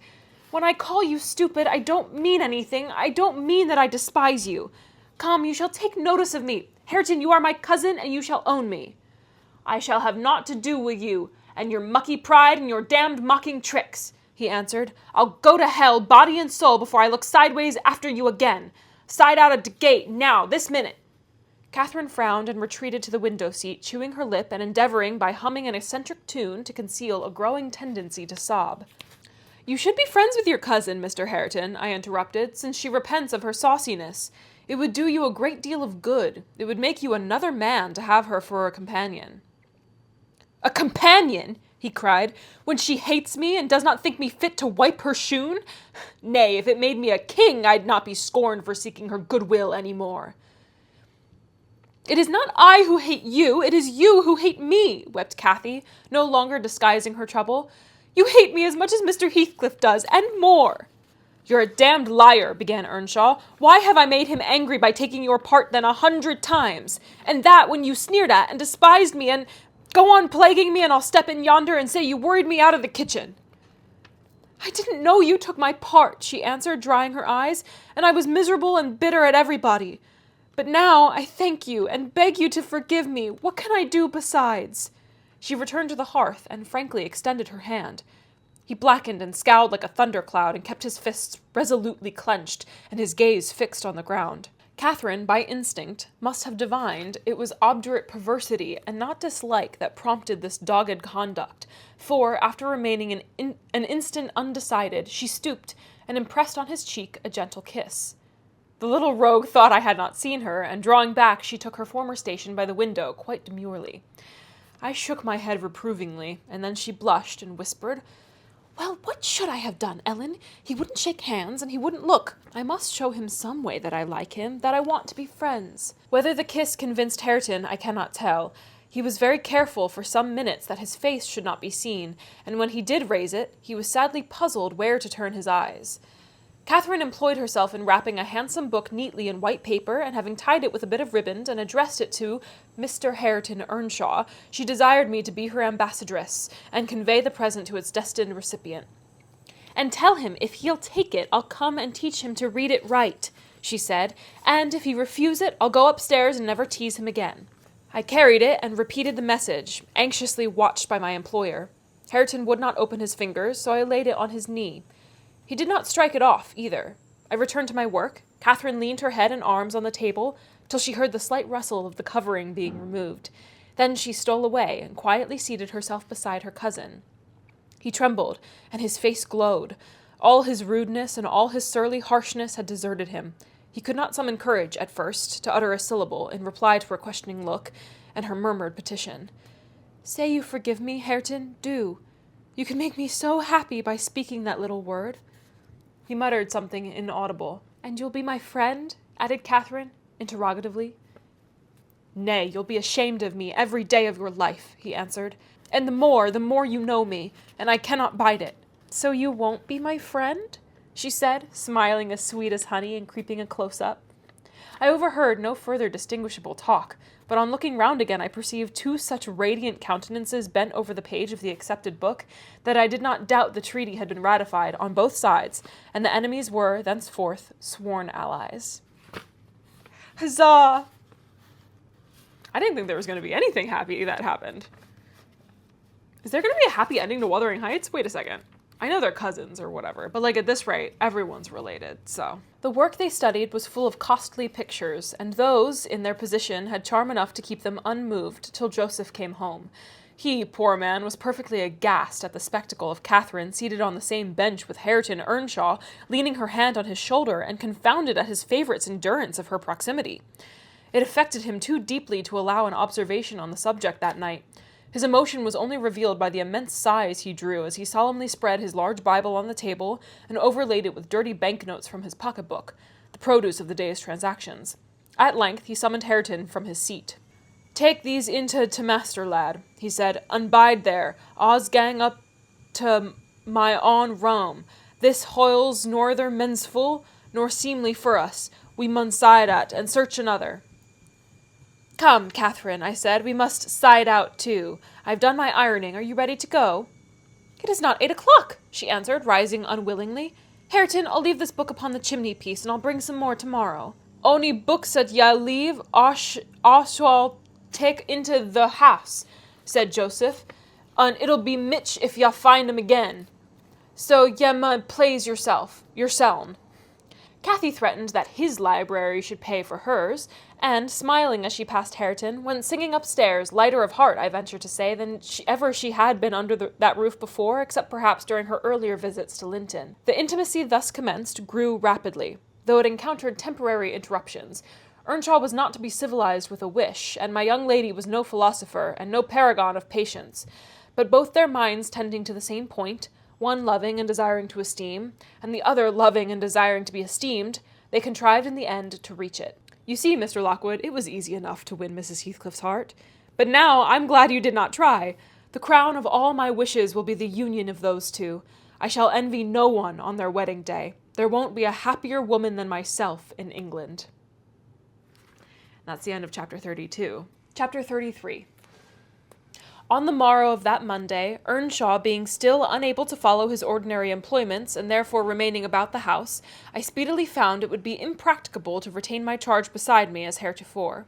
When I call you stupid, I don't mean anything. I don't mean that I despise you. Come, you shall take notice of me. Hareton, you are my cousin, and you shall own me." "I shall have naught to do with you, and your mucky pride and your damned mocking tricks," he answered. "I'll go to hell, body and soul, before I look sideways after you again. Side out of the gate, now, this minute." Catherine frowned and retreated to the window seat, chewing her lip and endeavoring, by humming an eccentric tune, to conceal a growing tendency to sob. "You should be friends with your cousin, Mr. Hareton," I interrupted, "since she repents of her sauciness. It would do you a great deal of good. It would make you another man to have her for a companion." "A companion!" he cried, "when she hates me and does not think me fit to wipe her shoon? Nay, if it made me a king, I'd not be scorned for seeking her goodwill any more." "It is not I who hate you, it is you who hate me," wept Cathy, no longer disguising her trouble. "You hate me as much as Mr. Heathcliff does, and more." "You're a damned liar," began Earnshaw. "Why have I made him angry by taking your part then 100 times? And that when you sneered at and despised me and... Go on plaguing me and I'll step in yonder and say you worried me out of the kitchen." "I didn't know you took my part," she answered, drying her eyes, "and I was miserable and bitter at everybody. But now I thank you and beg you to forgive me. What can I do besides?" She returned to the hearth and frankly extended her hand. He blackened and scowled like a thundercloud and kept his fists resolutely clenched and his gaze fixed on the ground. Catherine, by instinct, must have divined it was obdurate perversity and not dislike that prompted this dogged conduct, for, after remaining an instant undecided, she stooped and impressed on his cheek a gentle kiss. The little rogue thought I had not seen her, and drawing back, she took her former station by the window quite demurely. I shook my head reprovingly, and then she blushed and whispered, "Well, what should I have done, Ellen? He wouldn't shake hands, and he wouldn't look. I must show him some way that I like him, that I want to be friends." Whether the kiss convinced Hareton, I cannot tell. He was very careful for some minutes that his face should not be seen, and when he did raise it, he was sadly puzzled where to turn his eyes. Catherine employed herself in wrapping a handsome book neatly in white paper, and having tied it with a bit of riband and addressed it to Mr. Hareton Earnshaw, she desired me to be her ambassadress, and convey the present to its destined recipient. "And tell him if he'll take it, I'll come and teach him to read it right," she said, "and if he refuse it, I'll go upstairs and never tease him again." I carried it and repeated the message, anxiously watched by my employer. Hareton would not open his fingers, so I laid it on his knee. He did not strike it off, either. I returned to my work. Catherine leaned her head and arms on the table till she heard the slight rustle of the covering being removed. Then she stole away and quietly seated herself beside her cousin. He trembled, and his face glowed. All his rudeness and all his surly harshness had deserted him. He could not summon courage, at first, to utter a syllable in reply to her questioning look and her murmured petition. "Say you forgive me, Hareton, do. You can make me so happy by speaking that little word." He muttered something inaudible. "And you'll be my friend?" added Catherine, interrogatively. "Nay, you'll be ashamed of me every day of your life," he answered. "And the more you know me, and I cannot bide it." "So you won't be my friend?" she said, smiling as sweet as honey and creeping a close up. I overheard no further distinguishable talk, but on looking round again I perceived 2 such radiant countenances bent over the page of the accepted book that I did not doubt the treaty had been ratified on both sides, and the enemies were, thenceforth, sworn allies. Huzzah! I didn't think there was going to be anything happy that happened. Is there going to be a happy ending to Wuthering Heights? Wait a second. I know they're cousins or whatever, but at this rate, everyone's related, so. The work they studied was full of costly pictures, and those, in their position, had charm enough to keep them unmoved till Joseph came home. He, poor man, was perfectly aghast at the spectacle of Catherine seated on the same bench with Hareton Earnshaw, leaning her hand on his shoulder, and confounded at his favourite's endurance of her proximity. It affected him too deeply to allow an observation on the subject that night. His emotion was only revealed by the immense sighs he drew as he solemnly spread his large Bible on the table and overlaid it with dirty banknotes from his pocketbook, the produce of the day's transactions. At length he summoned Hareton from his seat. "Take these into t' master, lad," he said, "and bide there. Oz gang up to my own Rome. This hoyle's norther mensful nor seemly for us. We mun side at, and search another. Come, Catherine, I said, we must side out too. I've done my ironing. Are you ready to go? It is not 8 o'clock, she answered, rising unwillingly. Hareton, I'll leave this book upon the chimney-piece, and I'll bring some more tomorrow. Ony books that ya leave, I shall take into the house, said Joseph, and it'll be mitch if ya find 'em again. So ye mun plaze yourseln. Cathy threatened that his library should pay for hers, and, smiling as she passed Hareton, went singing upstairs, lighter of heart, I venture to say, than ever she had been under that roof before, except perhaps during her earlier visits to Linton. The intimacy thus commenced grew rapidly, though it encountered temporary interruptions. Earnshaw was not to be civilized with a wish, and my young lady was no philosopher, and no paragon of patience. But both their minds tending to the same point, one loving and desiring to esteem, and the other loving and desiring to be esteemed, they contrived in the end to reach it. You see, Mr. Lockwood, it was easy enough to win Mrs. Heathcliff's heart. But now I'm glad you did not try. The crown of all my wishes will be the union of those two. I shall envy no one on their wedding day. There won't be a happier woman than myself in England. That's the end of chapter 32. Chapter 33. On the morrow of that Monday, Earnshaw being still unable to follow his ordinary employments, and therefore remaining about the house, I speedily found it would be impracticable to retain my charge beside me as heretofore.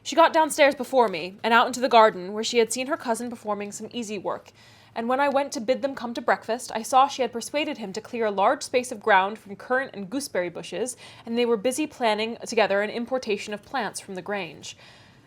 She got downstairs before me, and out into the garden, where she had seen her cousin performing some easy work, and when I went to bid them come to breakfast, I saw she had persuaded him to clear a large space of ground from currant and gooseberry bushes, and they were busy planning together an importation of plants from the Grange.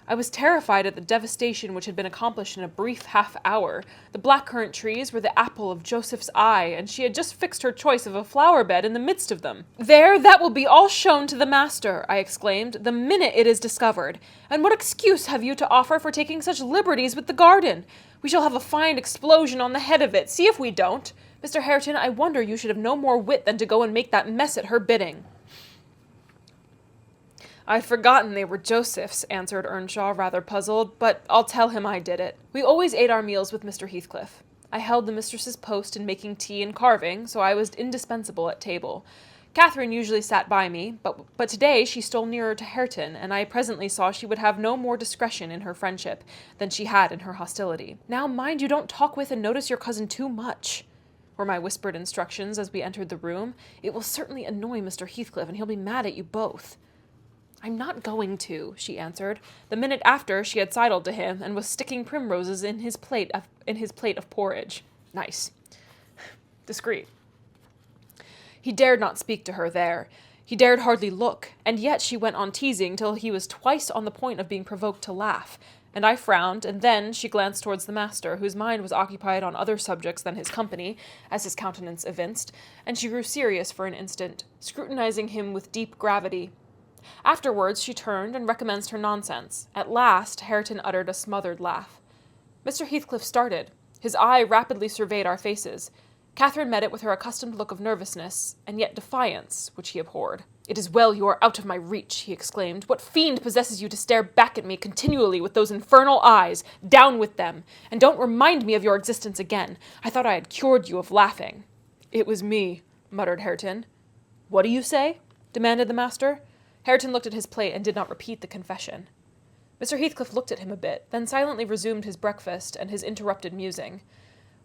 I was terrified at the devastation which had been accomplished in a brief half-hour. The blackcurrant trees were the apple of Joseph's eye, and she had just fixed her choice of a flower-bed in the midst of them. "There, that will be all shown to the master," I exclaimed, "the minute it is discovered. And what excuse have you to offer for taking such liberties with the garden? We shall have a fine explosion on the head of it. See if we don't. Mr. Hareton, I wonder you should have no more wit than to go and make that mess at her bidding." "I'd forgotten they were Joseph's," answered Earnshaw, rather puzzled, "but I'll tell him I did it." We always ate our meals with Mr. Heathcliff. I held the mistress's post in making tea and carving, so I was indispensable at table. Catherine usually sat by me, but today she stole nearer to Hareton, and I presently saw she would have no more discretion in her friendship than she had in her hostility. "Now mind you don't talk with and notice your cousin too much," were my whispered instructions as we entered the room. "It will certainly annoy Mr. Heathcliff, and he'll be mad at you both." "I'm not going to," she answered. The minute after, she had sidled to him, and was sticking primroses in his plate of porridge. Nice. Discreet. He dared not speak to her there. He dared hardly look, and yet she went on teasing till he was twice on the point of being provoked to laugh, and I frowned, and then she glanced towards the master, whose mind was occupied on other subjects than his company, as his countenance evinced, and she grew serious for an instant, scrutinizing him with deep gravity. Afterwards she turned and recommenced her nonsense. At last Hareton uttered a smothered laugh. Mr. Heathcliff started. His eye rapidly surveyed our faces. Catherine met it with her accustomed look of nervousness, and yet defiance, which he abhorred. "It is well you are out of my reach," he exclaimed. "What fiend possesses you to stare back at me continually with those infernal eyes? Down with them! And don't remind me of your existence again. I thought I had cured you of laughing." "It was me," muttered Hareton. "What do you say?" demanded the master. Hareton looked at his plate and did not repeat the confession. Mr. Heathcliff looked at him a bit, then silently resumed his breakfast and his interrupted musing.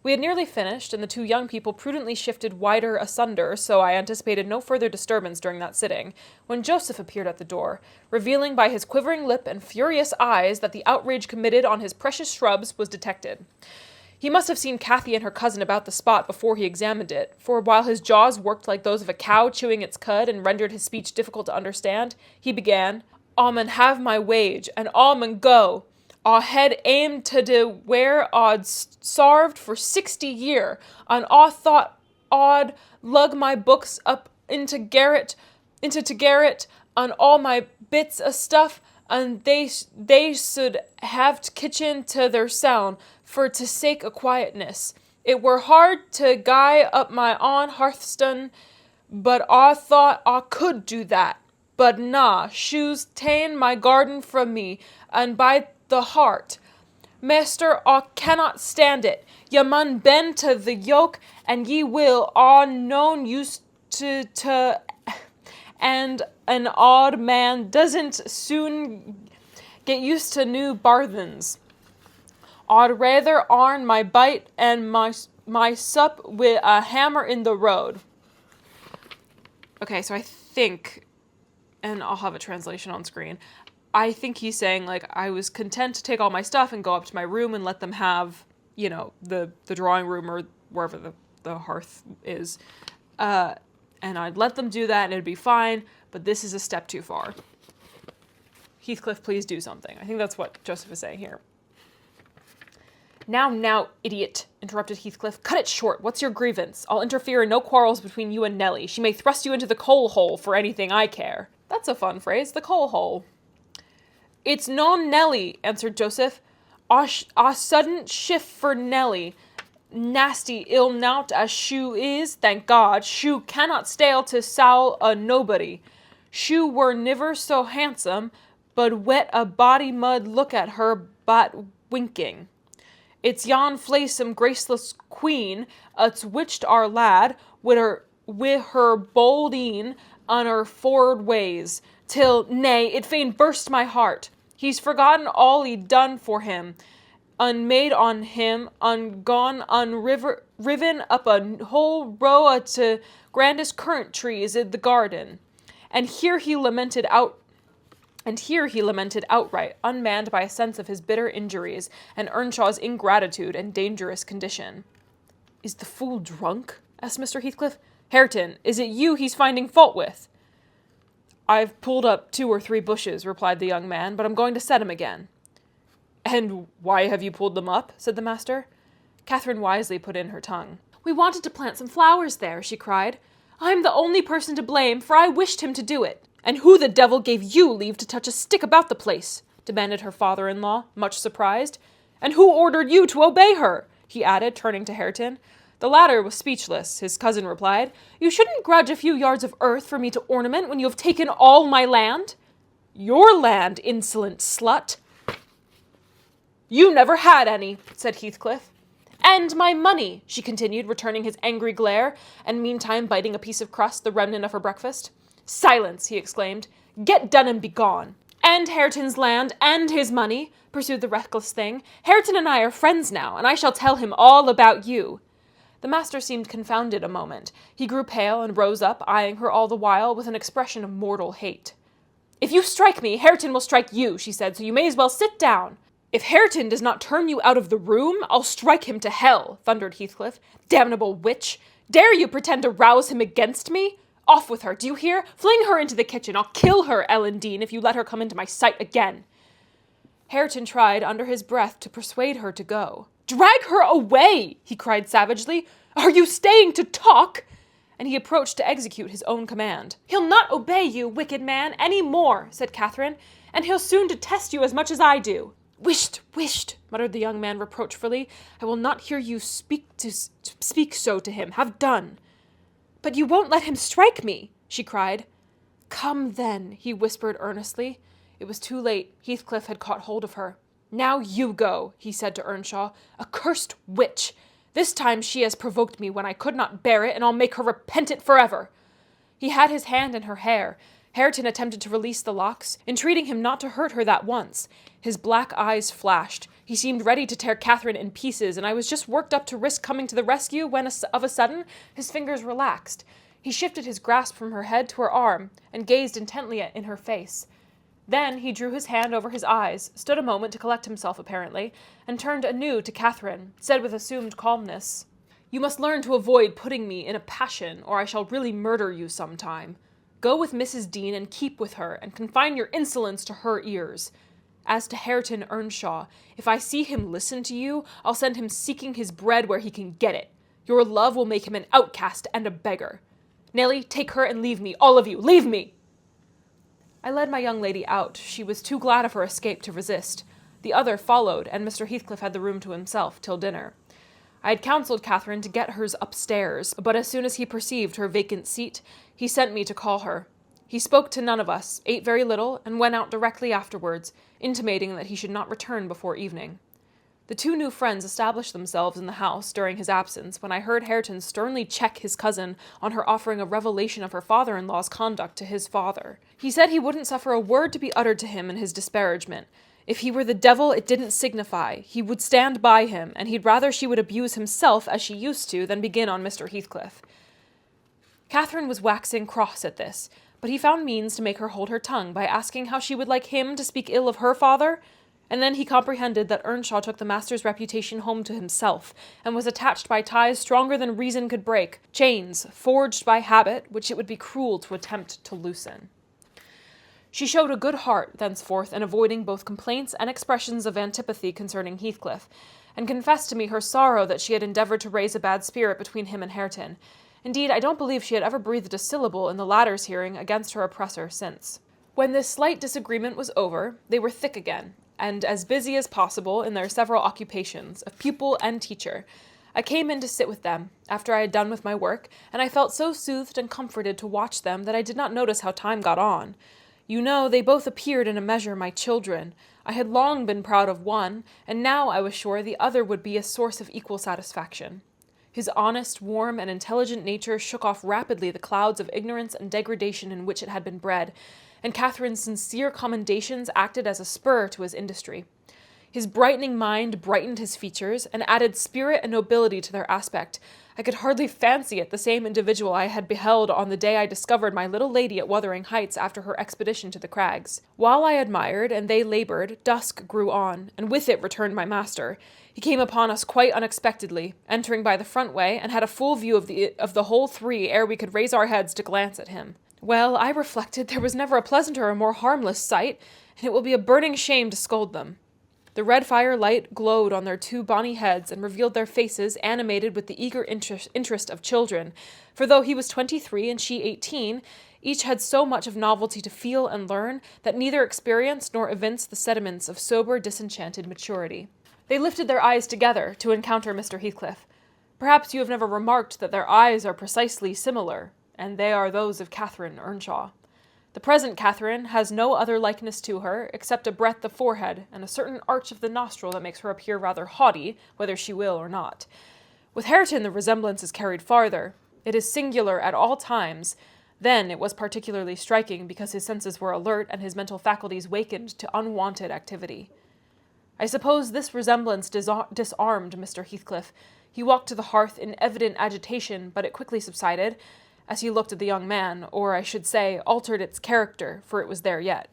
We had nearly finished, and the two young people prudently shifted wider asunder, so I anticipated no further disturbance during that sitting, when Joseph appeared at the door, revealing by his quivering lip and furious eyes that the outrage committed on his precious shrubs was detected. He must have seen Cathy and her cousin about the spot before he examined it, for while his jaws worked like those of a cow chewing its cud and rendered his speech difficult to understand, he began, "I mun have my wage, and I mun go. I had aimed to do where I'd sarved for 60 year, and I thought I'd lug my books up into garret, and all my bits o' stuff, and they should have kitchen to theirseln, for to sake o' quietness. It were hard to gie up my own hearthstone, but I thought I could do that. But na, shoes ta'en my garden from me, and by the heart, Master, I cannot stand it. Ye mun bend to the yoke, and ye will. I known used to, and an odd man doesn't soon get used to new bargains. I'd rather earn my bite and my sup with a hammer in the road. Okay, so I think, and I'll have a translation on screen, I think he's saying, like, I was content to take all my stuff and go up to my room and let them have, you know, the drawing room or wherever the hearth is. And I'd let them do that and it'd be fine, but this is a step too far. Heathcliff, please do something. I think that's what Joseph is saying here. Now, idiot, interrupted Heathcliff. Cut it short. What's your grievance? I'll interfere in no quarrels between you and Nellie. She may thrust you into the coal hole for anything I care. That's a fun phrase, the coal hole. It's non Nellie, answered Joseph. A sudden shift for Nellie. Nasty ill nout as shoo is, thank God, shoo cannot stale to sowl a nobody. Shoo were niver so handsome, but wet a body mud look at her bat winking. It's yon flaysome graceless queen, ut's witched our lad, wi' her bold een on her forward ways, till, nay, it fain burst my heart. He's forgotten all he'd done for him, unmade on him, ungone, unriven up a whole row o' t' grandest currant trees i' the garden. And here he lamented outright, unmanned by a sense of his bitter injuries and Earnshaw's ingratitude and dangerous condition. Is the fool drunk? Asked Mr. Heathcliff. Hareton, is it you he's finding fault with? I've pulled up 2 or 3 bushes, replied the young man, but I'm going to set 'em again. And why have you pulled them up? Said the master. Catherine wisely put in her tongue. We wanted to plant some flowers there, she cried. I'm the only person to blame, for I wished him to do it. And who the devil gave you leave to touch a stick about the place? Demanded her father-in-law, much surprised. And who ordered you to obey her? He added, turning to Hareton. The latter was speechless. His cousin replied, You shouldn't grudge a few yards of earth for me to ornament when you have taken all my land. Your land, insolent slut. You never had any, said Heathcliff. And my money, she continued, returning his angry glare, and meantime biting a piece of crust, the remnant of her breakfast. Silence, he exclaimed. Get done and begone. And Hareton's land, and his money, pursued the reckless thing. Hareton and I are friends now, and I shall tell him all about you. The master seemed confounded a moment. He grew pale and rose up, eyeing her all the while with an expression of mortal hate. If you strike me, Hareton will strike you, she said, so you may as well sit down. If Hareton does not turn you out of the room, I'll strike him to hell, thundered Heathcliff. Damnable witch! Dare you pretend to rouse him against me? Off with her, do you hear? Fling her into the kitchen. I'll kill her, Ellen Dean, if you let her come into my sight again. Hareton tried, under his breath, to persuade her to go. Drag her away, he cried savagely. Are you staying to talk? And he approached to execute his own command. He'll not obey you, wicked man, any more, said Catherine, and he'll soon detest you as much as I do. Wisht, muttered the young man reproachfully. I will not hear you speak so to him. Have done. But you won't let him strike me, she cried. Come then, he whispered earnestly. It was too late. Heathcliff had caught hold of her. Now you go, he said to Earnshaw. Accursed witch! This time she has provoked me when I could not bear it, and I'll make her repent it forever. He had his hand in her hair. Hareton attempted to release the locks, entreating him not to hurt her that once. His black eyes flashed. He seemed ready to tear Catherine in pieces, and I was just worked up to risk coming to the rescue when, of a sudden, his fingers relaxed. He shifted his grasp from her head to her arm, and gazed intently in her face. Then he drew his hand over his eyes, stood a moment to collect himself apparently, and turned anew to Catherine, said with assumed calmness, You must learn to avoid putting me in a passion, or I shall really murder you some time. Go with Mrs. Dean and keep with her, and confine your insolence to her ears. As to Hareton Earnshaw, if I see him listen to you, I'll send him seeking his bread where he can get it. Your love will make him an outcast and a beggar. Nellie, take her and leave me, all of you, leave me! I led my young lady out. She was too glad of her escape to resist. The other followed, and Mr. Heathcliff had the room to himself till dinner. I had counselled Catherine to get hers upstairs, but as soon as he perceived her vacant seat, he sent me to call her. He spoke to none of us, ate very little, and went out directly afterwards, intimating that he should not return before evening. The two new friends established themselves in the house during his absence when I heard Hareton sternly check his cousin on her offering a revelation of her father-in-law's conduct to his father. He said he wouldn't suffer a word to be uttered to him in his disparagement. If he were the devil, it didn't signify. He would stand by him, and he'd rather she would abuse himself as she used to than begin on Mr. Heathcliff. Catherine was waxing cross at this, but he found means to make her hold her tongue by asking how she would like him to speak ill of her father, and then he comprehended that Earnshaw took the master's reputation home to himself, and was attached by ties stronger than reason could break, chains forged by habit, which it would be cruel to attempt to loosen. She showed a good heart thenceforth in avoiding both complaints and expressions of antipathy concerning Heathcliff, and confessed to me her sorrow that she had endeavoured to raise a bad spirit between him and Hareton. Indeed, I don't believe she had ever breathed a syllable in the latter's hearing against her oppressor since. When this slight disagreement was over, they were thick again, and as busy as possible in their several occupations of pupil and teacher. I came in to sit with them, after I had done with my work, and I felt so soothed and comforted to watch them that I did not notice how time got on. You know, they both appeared in a measure my children. I had long been proud of one, and now I was sure the other would be a source of equal satisfaction. His honest, warm, and intelligent nature shook off rapidly the clouds of ignorance and degradation in which it had been bred, and Catherine's sincere commendations acted as a spur to his industry. His brightening mind brightened his features, and added spirit and nobility to their aspect. I could hardly fancy it the same individual I had beheld on the day I discovered my little lady at Wuthering Heights after her expedition to the crags. While I admired, and they laboured, dusk grew on, and with it returned my master. He came upon us quite unexpectedly, entering by the front way, and had a full view of the whole three ere we could raise our heads to glance at him. Well, I reflected, there was never a pleasanter or more harmless sight, and it will be a burning shame to scold them. The red firelight glowed on their two bonny heads and revealed their faces animated with the eager interest of children, for though he was 23 and she 18, each had so much of novelty to feel and learn that neither experienced nor evinced the sentiments of sober, disenchanted maturity. They lifted their eyes together to encounter Mr. Heathcliff. Perhaps you have never remarked that their eyes are precisely similar, and they are those of Catherine Earnshaw. The present Catherine has no other likeness to her, except a breadth of forehead, and a certain arch of the nostril that makes her appear rather haughty, whether she will or not. With Hareton the resemblance is carried farther. It is singular at all times. Then it was particularly striking, because his senses were alert, and his mental faculties wakened to unwonted activity. I suppose this resemblance disarmed Mr. Heathcliff. He walked to the hearth in evident agitation, but it quickly subsided, as he looked at the young man, or I should say, altered its character, for it was there yet.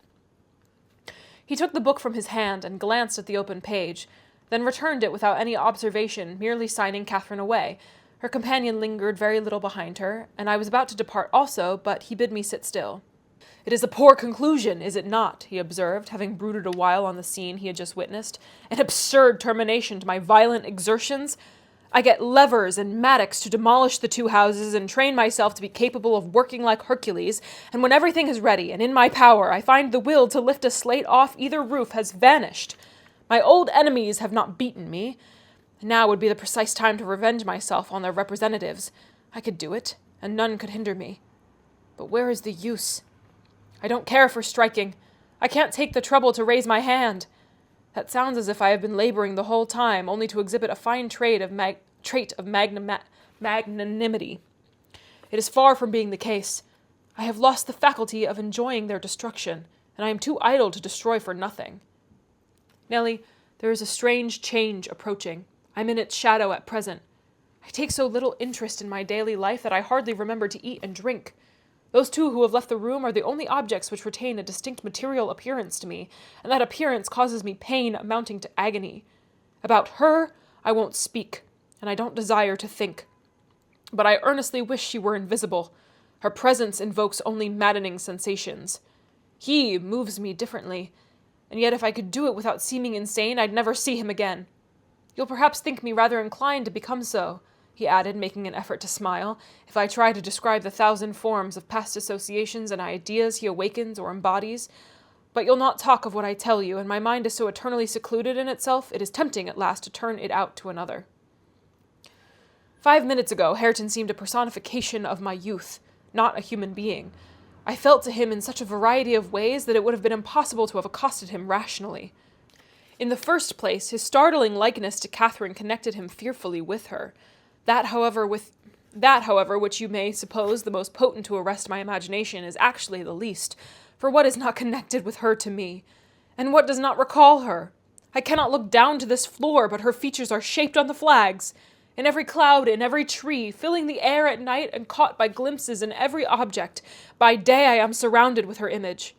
He took the book from his hand and glanced at the open page, then returned it without any observation, merely signing Catherine away. Her companion lingered very little behind her, and I was about to depart also, but he bid me sit still. "It is a poor conclusion, is it not?" he observed, having brooded a while on the scene he had just witnessed. "An absurd termination to my violent exertions. I get levers and mattocks to demolish the two houses and train myself to be capable of working like Hercules, and when everything is ready and in my power, I find the will to lift a slate off either roof has vanished. My old enemies have not beaten me. Now would be the precise time to revenge myself on their representatives. I could do it, and none could hinder me. But where is the use? I don't care for striking. I can't take the trouble to raise my hand. That sounds as if I have been laboring the whole time, only to exhibit a fine trait of magnanimity. It is far from being the case. I have lost the faculty of enjoying their destruction, and I am too idle to destroy for nothing. Nellie, there is a strange change approaching. I'm in its shadow at present. I take so little interest in my daily life that I hardly remember to eat and drink. Those two who have left the room are the only objects which retain a distinct material appearance to me, and that appearance causes me pain amounting to agony. About her I won't speak, and I don't desire to think. But I earnestly wish she were invisible. Her presence invokes only maddening sensations. He moves me differently, and yet if I could do it without seeming insane, I'd never see him again. You'll perhaps think me rather inclined to become so, he added, making an effort to smile, if I try to describe the 1,000 forms of past associations and ideas he awakens or embodies. But you'll not talk of what I tell you, and my mind is so eternally secluded in itself, it is tempting at last to turn it out to another. 5 minutes ago, Hareton seemed a personification of my youth, not a human being. I felt to him in such a variety of ways that it would have been impossible to have accosted him rationally. In the first place, his startling likeness to Catherine connected him fearfully with her. That, however, which you may suppose the most potent to arrest my imagination, is actually the least, for what is not connected with her to me? And what does not recall her? I cannot look down to this floor, but her features are shaped on the flags. In every cloud, in every tree, filling the air at night and caught by glimpses in every object, by day I am surrounded with her image.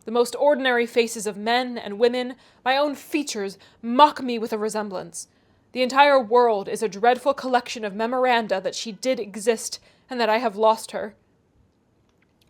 The most ordinary faces of men and women, my own features, mock me with a resemblance. The entire world is a dreadful collection of memoranda that she did exist, and that I have lost her.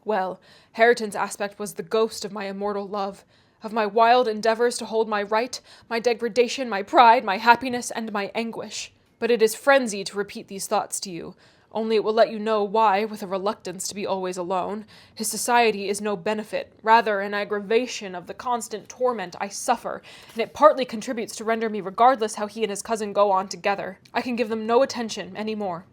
Well, Hareton's aspect was the ghost of my immortal love, of my wild endeavors to hold my right, my degradation, my pride, my happiness, and my anguish. But it is frenzy to repeat these thoughts to you, only it will let you know why, with a reluctance to be always alone, his society is no benefit, rather an aggravation of the constant torment I suffer, and it partly contributes to render me regardless how he and his cousin go on together. I can give them no attention any more.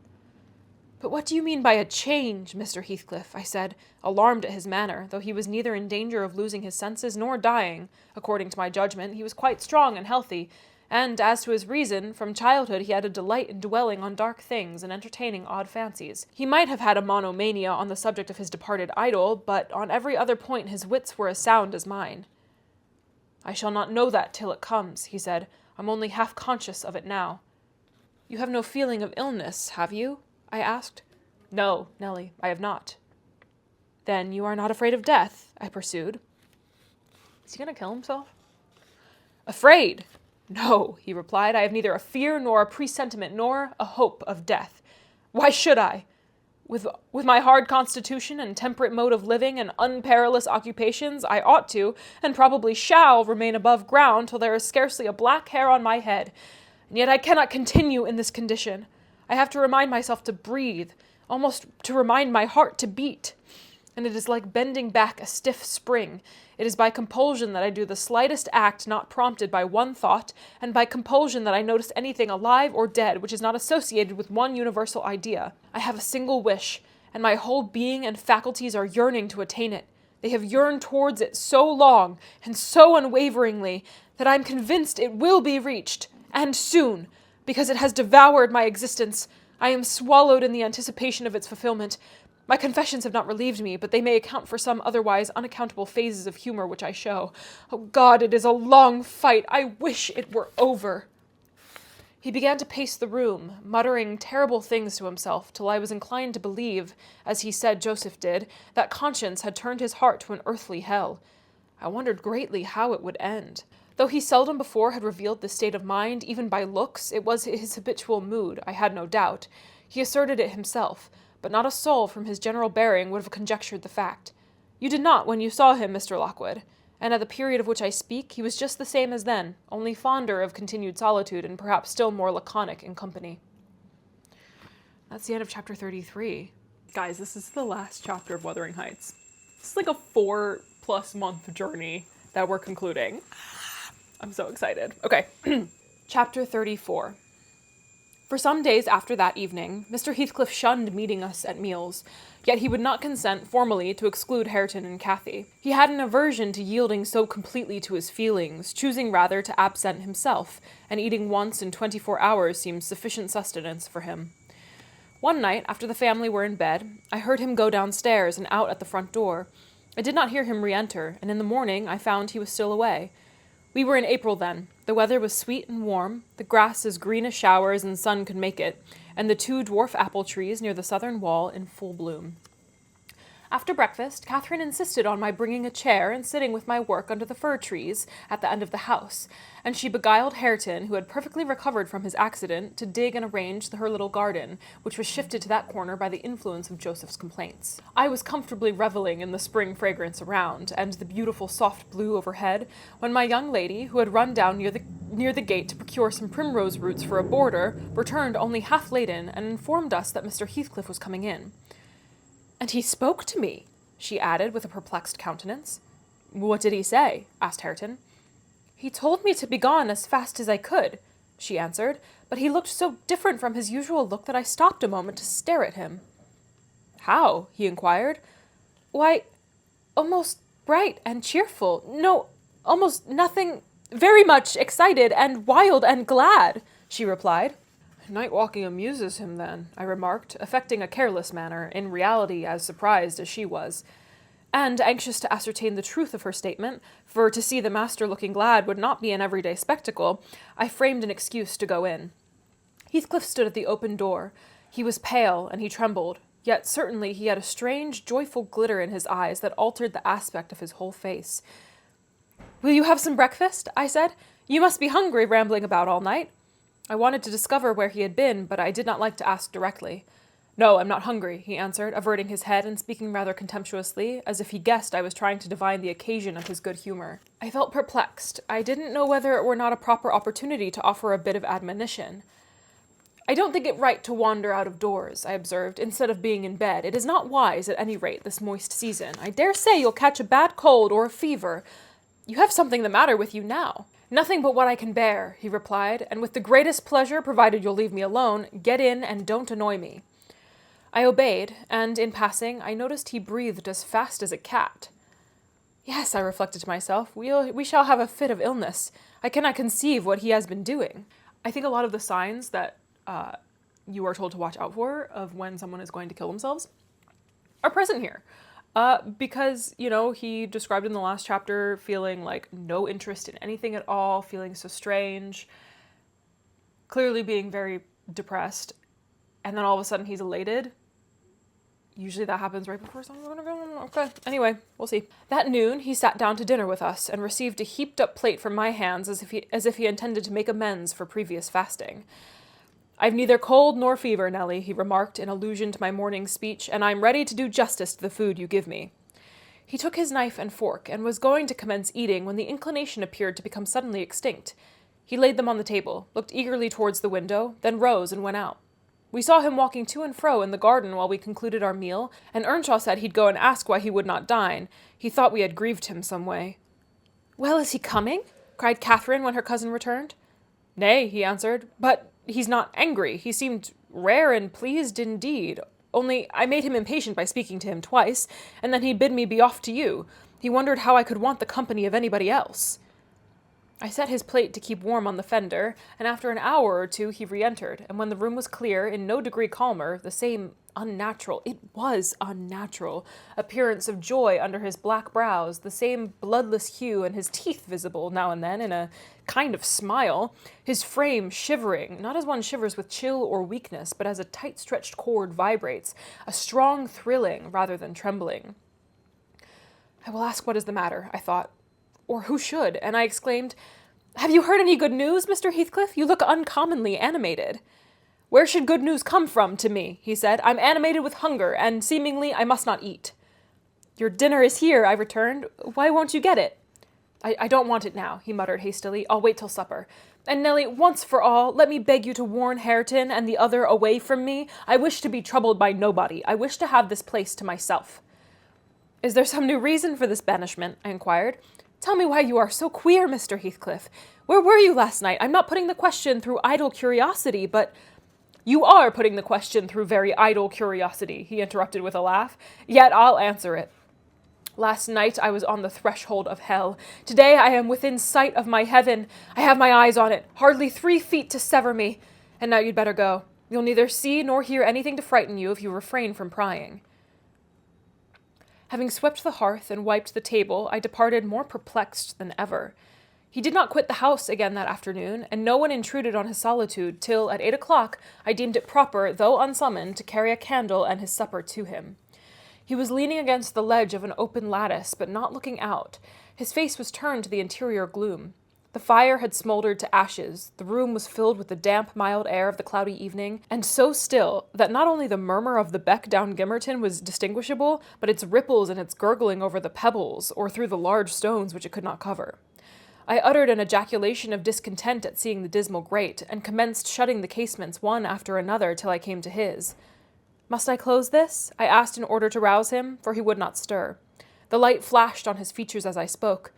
But what do you mean by a change, Mr. Heathcliff? I said, alarmed at his manner, though he was neither in danger of losing his senses nor dying. According to my judgment, he was quite strong and healthy, and as to his reason, from childhood he had a delight in dwelling on dark things and entertaining odd fancies. He might have had a monomania on the subject of his departed idol, but on every other point his wits were as sound as mine. I shall not know that till it comes, he said. I'm only half conscious of it now. You have no feeling of illness, have you? I asked. No, Nellie, I have not. Then you are not afraid of death, I pursued. Is he going to kill himself? Afraid? No, he replied, I have neither a fear nor a presentiment nor a hope of death. Why should I? With my hard constitution and temperate mode of living and unperilous occupations, I ought to, and probably shall, remain above ground till there is scarcely a black hair on my head. And yet I cannot continue in this condition. I have to remind myself to breathe, almost to remind my heart to beat. And it is like bending back a stiff spring. It is by compulsion that I do the slightest act not prompted by one thought, and by compulsion that I notice anything alive or dead which is not associated with one universal idea. I have a single wish, and my whole being and faculties are yearning to attain it. They have yearned towards it so long and so unwaveringly that I am convinced it will be reached, and soon, because it has devoured my existence. I am swallowed in the anticipation of its fulfillment. My confessions have not relieved me, but they may account for some otherwise unaccountable phases of humor which I show. Oh God, it is a long fight. I wish it were over. He began to pace the room, muttering terrible things to himself, till I was inclined to believe, as he said Joseph did, that conscience had turned his heart to an earthly hell. I wondered greatly how it would end. Though he seldom before had revealed this state of mind, even by looks, it was his habitual mood, I had no doubt. He asserted it himself, but not a soul from his general bearing would have conjectured the fact. You did not when you saw him, Mr. Lockwood, and at the period of which I speak, he was just the same as then, only fonder of continued solitude and perhaps still more laconic in company. That's the end of chapter 33. Guys, this is the last chapter of Wuthering Heights. It's like a 4+ month journey that we're concluding. I'm so excited. Okay, chapter 34. For some days after that evening, Mr. Heathcliff shunned meeting us at meals, yet he would not consent formally to exclude Hareton and Cathy. He had an aversion to yielding so completely to his feelings, choosing rather to absent himself, and eating once in 24 hours seemed sufficient sustenance for him. One night, after the family were in bed, I heard him go downstairs and out at the front door. I did not hear him re-enter, and in the morning I found he was still away. We were in April then. The weather was sweet and warm, the grass as green as showers and sun could make it, and the 2 dwarf apple trees near the southern wall in full bloom. After breakfast, Catherine insisted on my bringing a chair and sitting with my work under the fir trees at the end of the house, and she beguiled Hareton, who had perfectly recovered from his accident, to dig and arrange her little garden, which was shifted to that corner by the influence of Joseph's complaints. I was comfortably revelling in the spring fragrance around, and the beautiful soft blue overhead, when my young lady, who had run down near the gate to procure some primrose roots for a border, returned only half laden, and informed us that Mr. Heathcliff was coming in. "And he spoke to me," she added with a perplexed countenance. "What did he say?" asked Hareton. "He told me to be gone as fast as I could," she answered, "but he looked so different from his usual look that I stopped a moment to stare at him." "How?" he inquired. "Why, almost bright and cheerful. No, almost nothing Very much excited and wild and glad, she replied. Night walking amuses him, then, I remarked, affecting a careless manner, in reality as surprised as she was. And, anxious to ascertain the truth of her statement, for to see the master looking glad would not be an everyday spectacle, I framed an excuse to go in. Heathcliff stood at the open door. He was pale, and he trembled, yet certainly he had a strange, joyful glitter in his eyes that altered the aspect of his whole face. Will you have some breakfast? I said. You must be hungry, rambling about all night. I wanted to discover where he had been, but I did not like to ask directly. No, I'm not hungry, he answered, averting his head and speaking rather contemptuously, as if he guessed I was trying to divine the occasion of his good humor. I felt perplexed. I didn't know whether it were not a proper opportunity to offer a bit of admonition. I don't think it right to wander out of doors, I observed, instead of being in bed. It is not wise, at any rate, this moist season. I dare say you'll catch a bad cold or a fever. You have something the matter with you now. Nothing but what I can bear, he replied, and with the greatest pleasure, provided you'll leave me alone, get in and don't annoy me. I obeyed, and, in passing, I noticed he breathed as fast as a cat. Yes, I reflected to myself, we shall have a fit of illness. I cannot conceive what he has been doing. I think a lot of the signs that you are told to watch out for of when someone is going to kill themselves are present here. Because, he described in the last chapter feeling like no interest in anything at all, feeling so strange, clearly being very depressed, and then all of a sudden he's elated. Usually that happens right before someone's gonna go. Okay, anyway, we'll see. That noon, he sat down to dinner with us and received a heaped-up plate from my hands as if he intended to make amends for previous fasting. I've neither cold nor fever, Nellie, he remarked in allusion to my morning's speech, and I'm ready to do justice to the food you give me. He took his knife and fork and was going to commence eating when the inclination appeared to become suddenly extinct. He laid them on the table, looked eagerly towards the window, then rose and went out. We saw him walking to and fro in the garden while we concluded our meal, and Earnshaw said he'd go and ask why he would not dine. He thought we had grieved him some way. Well, is he coming? Cried Catherine when her cousin returned. Nay, he answered, but he's not angry. He seemed rare and pleased indeed. Only I made him impatient by speaking to him twice, and then he bid me be off to you. He wondered how I could want the company of anybody else. I set his plate to keep warm on the fender, and after an hour or two he re-entered, and when the room was clear, in no degree calmer, the same it was unnatural, appearance of joy under his black brows, the same bloodless hue, and his teeth visible, now and then, in a kind of smile, his frame shivering, not as one shivers with chill or weakness, but as a tight-stretched cord vibrates, a strong thrilling rather than trembling. I will ask what is the matter, I thought, or who should, and I exclaimed, Have you heard any good news, Mr. Heathcliff? You look uncommonly animated. Where should good news come from to me? He said. I'm animated with hunger, and seemingly I must not eat. Your dinner is here, I returned. Why won't you get it? I don't want it now, he muttered hastily. I'll wait till supper. And Nellie, once for all, let me beg you to warn Hareton and the other away from me. I wish to be troubled by nobody. I wish to have this place to myself. Is there some new reason for this banishment? I inquired. Tell me why you are so queer, Mr. Heathcliff. Where were you last night? I'm not putting the question through idle curiosity, but... You are putting the question through very idle curiosity, he interrupted with a laugh. Yet I'll answer it. Last night I was on the threshold of hell. Today I am within sight of my heaven. I have my eyes on it, hardly 3 feet to sever me. And now you'd better go. You'll neither see nor hear anything to frighten you if you refrain from prying. Having swept the hearth and wiped the table, I departed more perplexed than ever. He did not quit the house again that afternoon, and no one intruded on his solitude till, at 8 o'clock, I deemed it proper, though unsummoned, to carry a candle and his supper to him. He was leaning against the ledge of an open lattice, but not looking out. His face was turned to the interior gloom. The fire had smoldered to ashes, the room was filled with the damp, mild air of the cloudy evening, and so still that not only the murmur of the beck down Gimmerton was distinguishable, but its ripples and its gurgling over the pebbles, or through the large stones which it could not cover. I uttered an ejaculation of discontent at seeing the dismal grate, and commenced shutting the casements one after another till I came to his. Must I close this? I asked in order to rouse him, for he would not stir. The light flashed on his features as I spoke.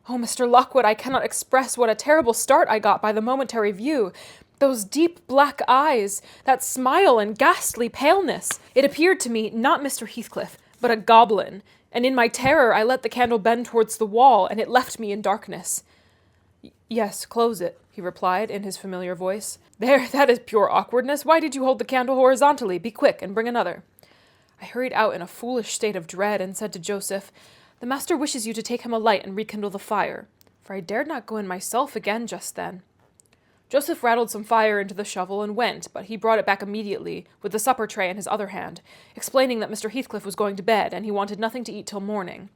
Oh, Mr. Lockwood, I cannot express what a terrible start I got by the momentary view. Those deep black eyes, that smile and ghastly paleness. It appeared to me not Mr. Heathcliff, but a goblin, and in my terror I let the candle bend towards the wall, and it left me in darkness. Yes, close it, he replied in his familiar voice. There, that is pure awkwardness. Why did you hold the candle horizontally? Be quick, and bring another. I hurried out in a foolish state of dread, and said to Joseph, The master wishes you to take him a light and rekindle the fire, for I dared not go in myself again just then. Joseph rattled some fire into the shovel and went, but he brought it back immediately, with the supper tray in his other hand, explaining that Mr. Heathcliff was going to bed, and he wanted nothing to eat till morning.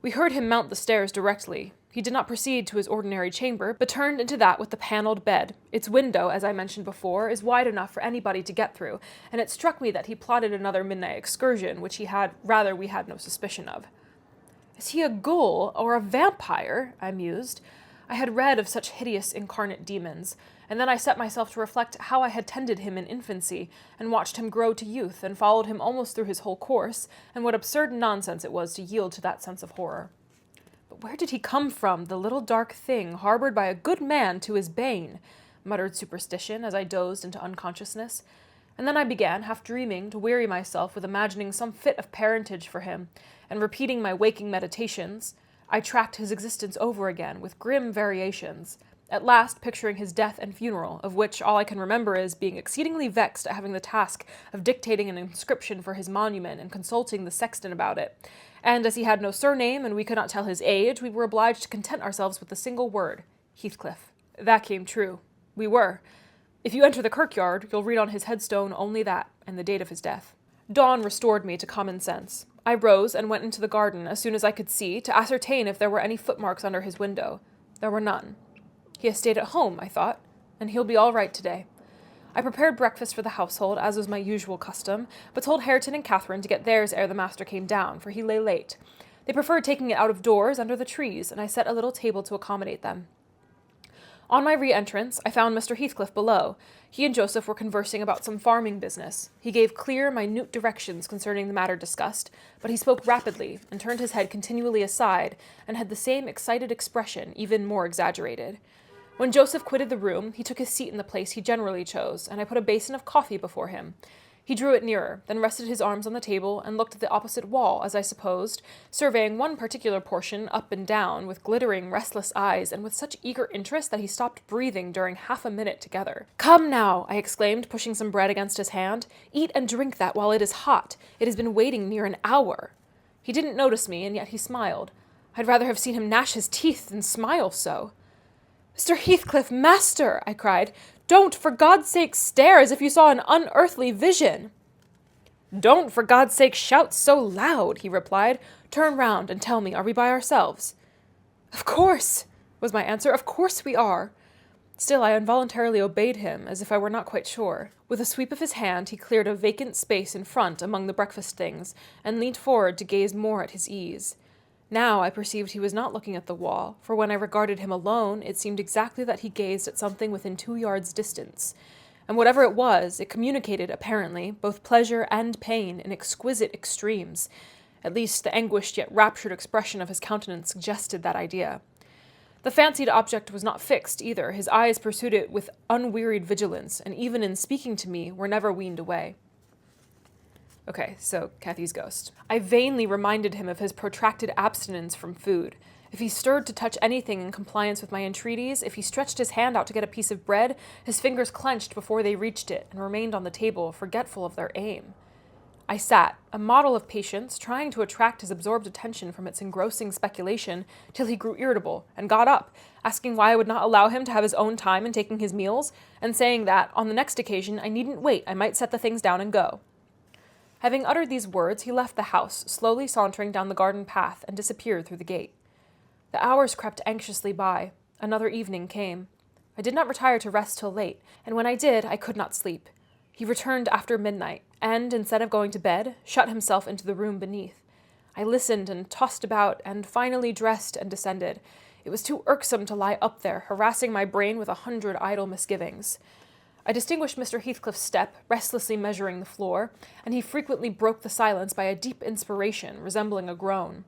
We heard him mount the stairs directly. He did not proceed to his ordinary chamber, but turned into that with the panelled bed. Its window, as I mentioned before, is wide enough for anybody to get through, and it struck me that he plotted another midnight excursion, which we had no suspicion of. Is he a ghoul or a vampire? I mused. I had read of such hideous incarnate demons, and then I set myself to reflect how I had tended him in infancy, and watched him grow to youth, and followed him almost through his whole course, and what absurd nonsense it was to yield to that sense of horror. But where did he come from, the little dark thing, harbored by a good man to his bane? Muttered superstition, as I dozed into unconsciousness. And then I began, half dreaming, to weary myself with imagining some fit of parentage for him, and repeating my waking meditations. I tracked his existence over again, with grim variations, at last picturing his death and funeral, of which all I can remember is being exceedingly vexed at having the task of dictating an inscription for his monument and consulting the sexton about it. And as he had no surname and we could not tell his age, we were obliged to content ourselves with the single word, Heathcliff. That came true. We were. If you enter the kirkyard, you'll read on his headstone only that, and the date of his death. Dawn restored me to common sense. I rose and went into the garden as soon as I could see, to ascertain if there were any footmarks under his window. There were none. He has stayed at home, I thought, and he'll be all right today. I prepared breakfast for the household, as was my usual custom, but told Hareton and Catherine to get theirs ere the master came down, for he lay late. They preferred taking it out of doors, under the trees, and I set a little table to accommodate them. On my re-entrance, I found Mr. Heathcliff below. He and Joseph were conversing about some farming business. He gave clear, minute directions concerning the matter discussed, but he spoke rapidly, and turned his head continually aside, and had the same excited expression, even more exaggerated. When Joseph quitted the room, he took his seat in the place he generally chose, and I put a basin of coffee before him. He drew it nearer, then rested his arms on the table, and looked at the opposite wall, as I supposed, surveying one particular portion up and down, with glittering, restless eyes, and with such eager interest that he stopped breathing during half a minute together. "Come now," I exclaimed, pushing some bread against his hand. "Eat and drink that while it is hot. It has been waiting near an hour." He didn't notice me, and yet he smiled. I'd rather have seen him gnash his teeth than smile so. "Mr. Heathcliff, master!" I cried. "Don't, for God's sake, stare as if you saw an unearthly vision." "Don't, for God's sake, shout so loud," he replied. "Turn round and tell me, are we by ourselves?" "Of course," was my answer. "Of course we are." Still, I involuntarily obeyed him, as if I were not quite sure. With a sweep of his hand, he cleared a vacant space in front among the breakfast things, and leaned forward to gaze more at his ease. Now I perceived he was not looking at the wall, for when I regarded him alone, it seemed exactly that he gazed at something within 2 yards' distance. And whatever it was, it communicated, apparently, both pleasure and pain in exquisite extremes. At least the anguished yet raptured expression of his countenance suggested that idea. The fancied object was not fixed, either. His eyes pursued it with unwearied vigilance, and even in speaking to me, were never weaned away. Okay, so Kathy's ghost. I vainly reminded him of his protracted abstinence from food. If he stirred to touch anything in compliance with my entreaties, if he stretched his hand out to get a piece of bread, his fingers clenched before they reached it, and remained on the table, forgetful of their aim. I sat, a model of patience, trying to attract his absorbed attention from its engrossing speculation, till he grew irritable, and got up, asking why I would not allow him to have his own time in taking his meals, and saying that, on the next occasion, I needn't wait, I might set the things down and go. Having uttered these words, he left the house, slowly sauntering down the garden path, and disappeared through the gate. The hours crept anxiously by. Another evening came. I did not retire to rest till late, and when I did, I could not sleep. He returned after midnight, and, instead of going to bed, shut himself into the room beneath. I listened and tossed about, and finally dressed and descended. It was too irksome to lie up there, harassing my brain with 100 idle misgivings. I distinguished Mr. Heathcliff's step, restlessly measuring the floor, and he frequently broke the silence by a deep inspiration, resembling a groan.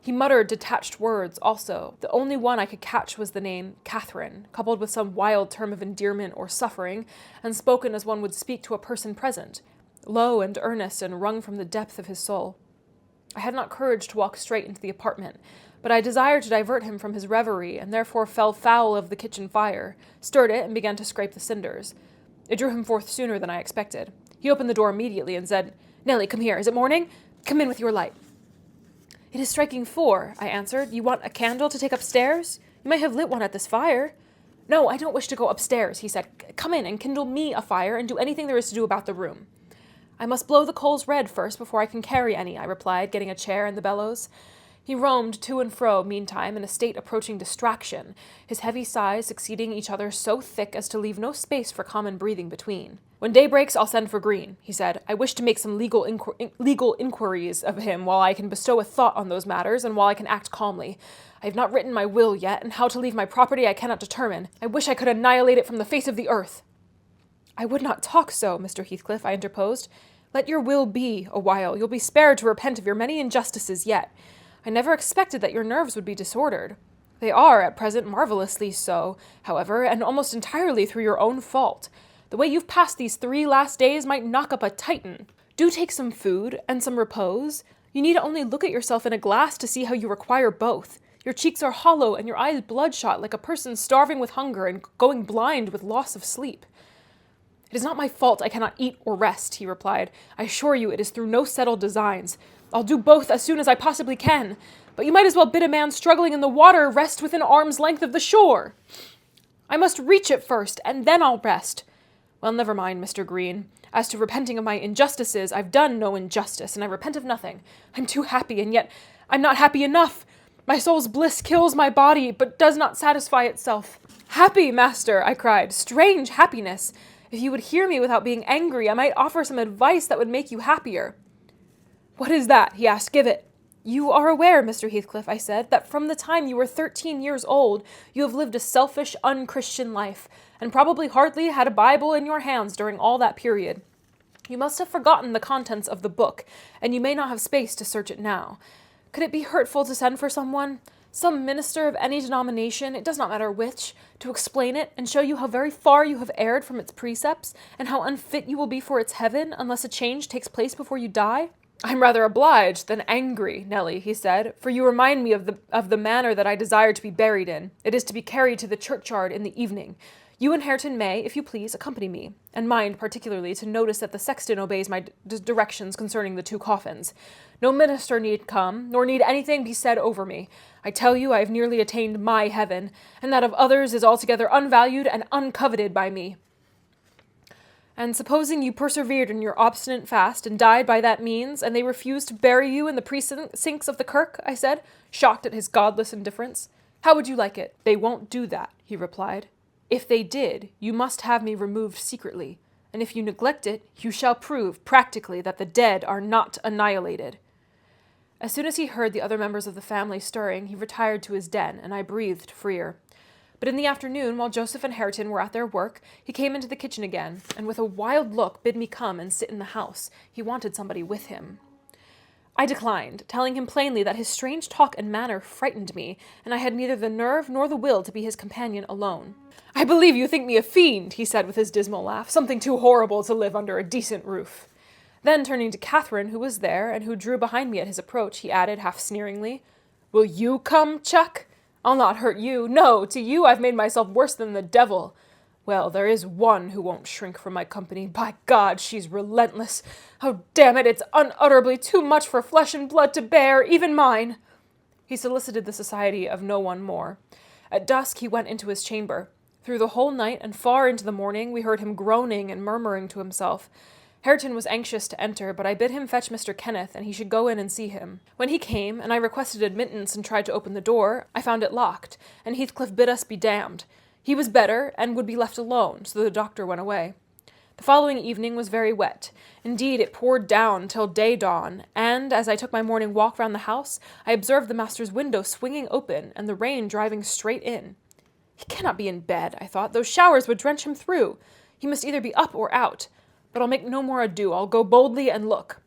He muttered detached words also. The only one I could catch was the name Catherine, coupled with some wild term of endearment or suffering, and spoken as one would speak to a person present, low and earnest and wrung from the depth of his soul. I had not courage to walk straight into the apartment, but I desired to divert him from his reverie, and therefore fell foul of the kitchen fire, stirred it, and began to scrape the cinders. It drew him forth sooner than I expected. He opened the door immediately and said, "Nellie, come here. Is it morning? Come in with your light." "It is striking 4, I answered. "You want a candle to take upstairs? You might have lit one at this fire." "No, I don't wish to go upstairs," he said. "Come in and kindle me a fire and do anything there is to do about the room." "I must blow the coals red first before I can carry any," I replied, getting a chair and the bellows. He roamed to and fro, meantime, in a state approaching distraction, his heavy sighs succeeding each other so thick as to leave no space for common breathing between. "When day breaks, I'll send for Green," he said. "I wish to make some legal inquiries of him while I can bestow a thought on those matters, and while I can act calmly. I have not written my will yet, and how to leave my property I cannot determine. I wish I could annihilate it from the face of the earth." "I would not talk so, Mr. Heathcliff," I interposed. "Let your will be a while. You'll be spared to repent of your many injustices yet. I never expected that your nerves would be disordered. They are, at present, marvelously so, however, and almost entirely through your own fault. The way you've passed these 3 last days might knock up a Titan. Do take some food and some repose. You need only look at yourself in a glass to see how you require both. Your cheeks are hollow and your eyes bloodshot like a person starving with hunger and going blind with loss of sleep." "It is not my fault I cannot eat or rest," he replied. "I assure you it is through no settled designs. I'll do both as soon as I possibly can. But you might as well bid a man struggling in the water rest within arm's length of the shore. I must reach it first, and then I'll rest. Well, never mind, Mr. Green. As to repenting of my injustices, I've done no injustice, and I repent of nothing. I'm too happy, and yet I'm not happy enough. My soul's bliss kills my body, but does not satisfy itself." "Happy, master," I cried. "Strange happiness. If you would hear me without being angry, I might offer some advice that would make you happier." "What is that?" he asked. "Give it." "You are aware, Mr. Heathcliff," I said, "that from the time you were 13 years old, you have lived a selfish, unchristian life, and probably hardly had a Bible in your hands during all that period. You must have forgotten the contents of the book, and you may not have space to search it now. Could it be hurtful to send for someone, some minister of any denomination, it does not matter which, to explain it and show you how very far you have erred from its precepts, and how unfit you will be for its heaven unless a change takes place before you die?" "I'm rather obliged than angry, Nellie," he said, "for you remind me of the manner that I desire to be buried in. It is to be carried to the churchyard in the evening. You and Hareton may, if you please, accompany me, and mind particularly to notice that the sexton obeys my directions concerning the 2 coffins. No minister need come, nor need anything be said over me. I tell you I have nearly attained my heaven, and that of others is altogether unvalued and uncoveted by me." "And supposing you persevered in your obstinate fast and died by that means, and they refused to bury you in the precincts of the kirk," I said, shocked at his godless indifference, "how would you like it?" "They won't do that," he replied. "If they did, you must have me removed secretly, and if you neglect it, you shall prove, practically, that the dead are not annihilated." As soon as he heard the other members of the family stirring, he retired to his den, and I breathed freer. But in the afternoon, while Joseph and Hareton were at their work, he came into the kitchen again, and with a wild look bid me come and sit in the house. He wanted somebody with him. I declined, telling him plainly that his strange talk and manner frightened me, and I had neither the nerve nor the will to be his companion alone. "I believe you think me a fiend," he said with his dismal laugh, "something too horrible to live under a decent roof." Then, turning to Catherine, who was there, and who drew behind me at his approach, he added, half sneeringly, "Will you come, Chuck? I'll not hurt you. No, to you I've made myself worse than the devil. Well, there is one who won't shrink from my company. By God, she's relentless. Oh, damn it, it's unutterably too much for flesh and blood to bear, even mine." He solicited the society of no one more. At dusk he went into his chamber. Through the whole night and far into the morning we heard him groaning and murmuring to himself. Hareton was anxious to enter, but I bid him fetch Mr. Kenneth, and he should go in and see him. When he came, and I requested admittance and tried to open the door, I found it locked, and Heathcliff bid us be damned. He was better, and would be left alone, so the doctor went away. The following evening was very wet. Indeed, it poured down till day dawn, and, as I took my morning walk round the house, I observed the master's window swinging open, and the rain driving straight in. He cannot be in bed, I thought. Those showers would drench him through. He must either be up or out. But I'll make no more ado. I'll go boldly and look.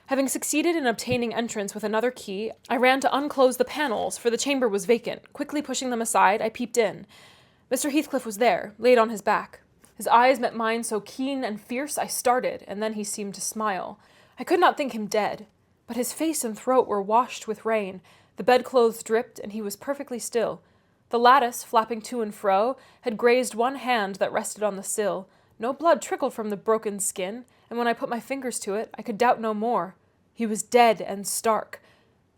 Having succeeded in obtaining entrance with another key, I ran to unclose the panels, for the chamber was vacant. Quickly pushing them aside, I peeped in. Mr. Heathcliff was there, laid on his back. His eyes met mine so keen and fierce I started, and then he seemed to smile. I could not think him dead. But his face and throat were washed with rain, the bedclothes dripped, and he was perfectly still. The lattice, flapping to and fro, had grazed one hand that rested on the sill. No blood trickled from the broken skin, and when I put my fingers to it, I could doubt no more. He was dead and stark.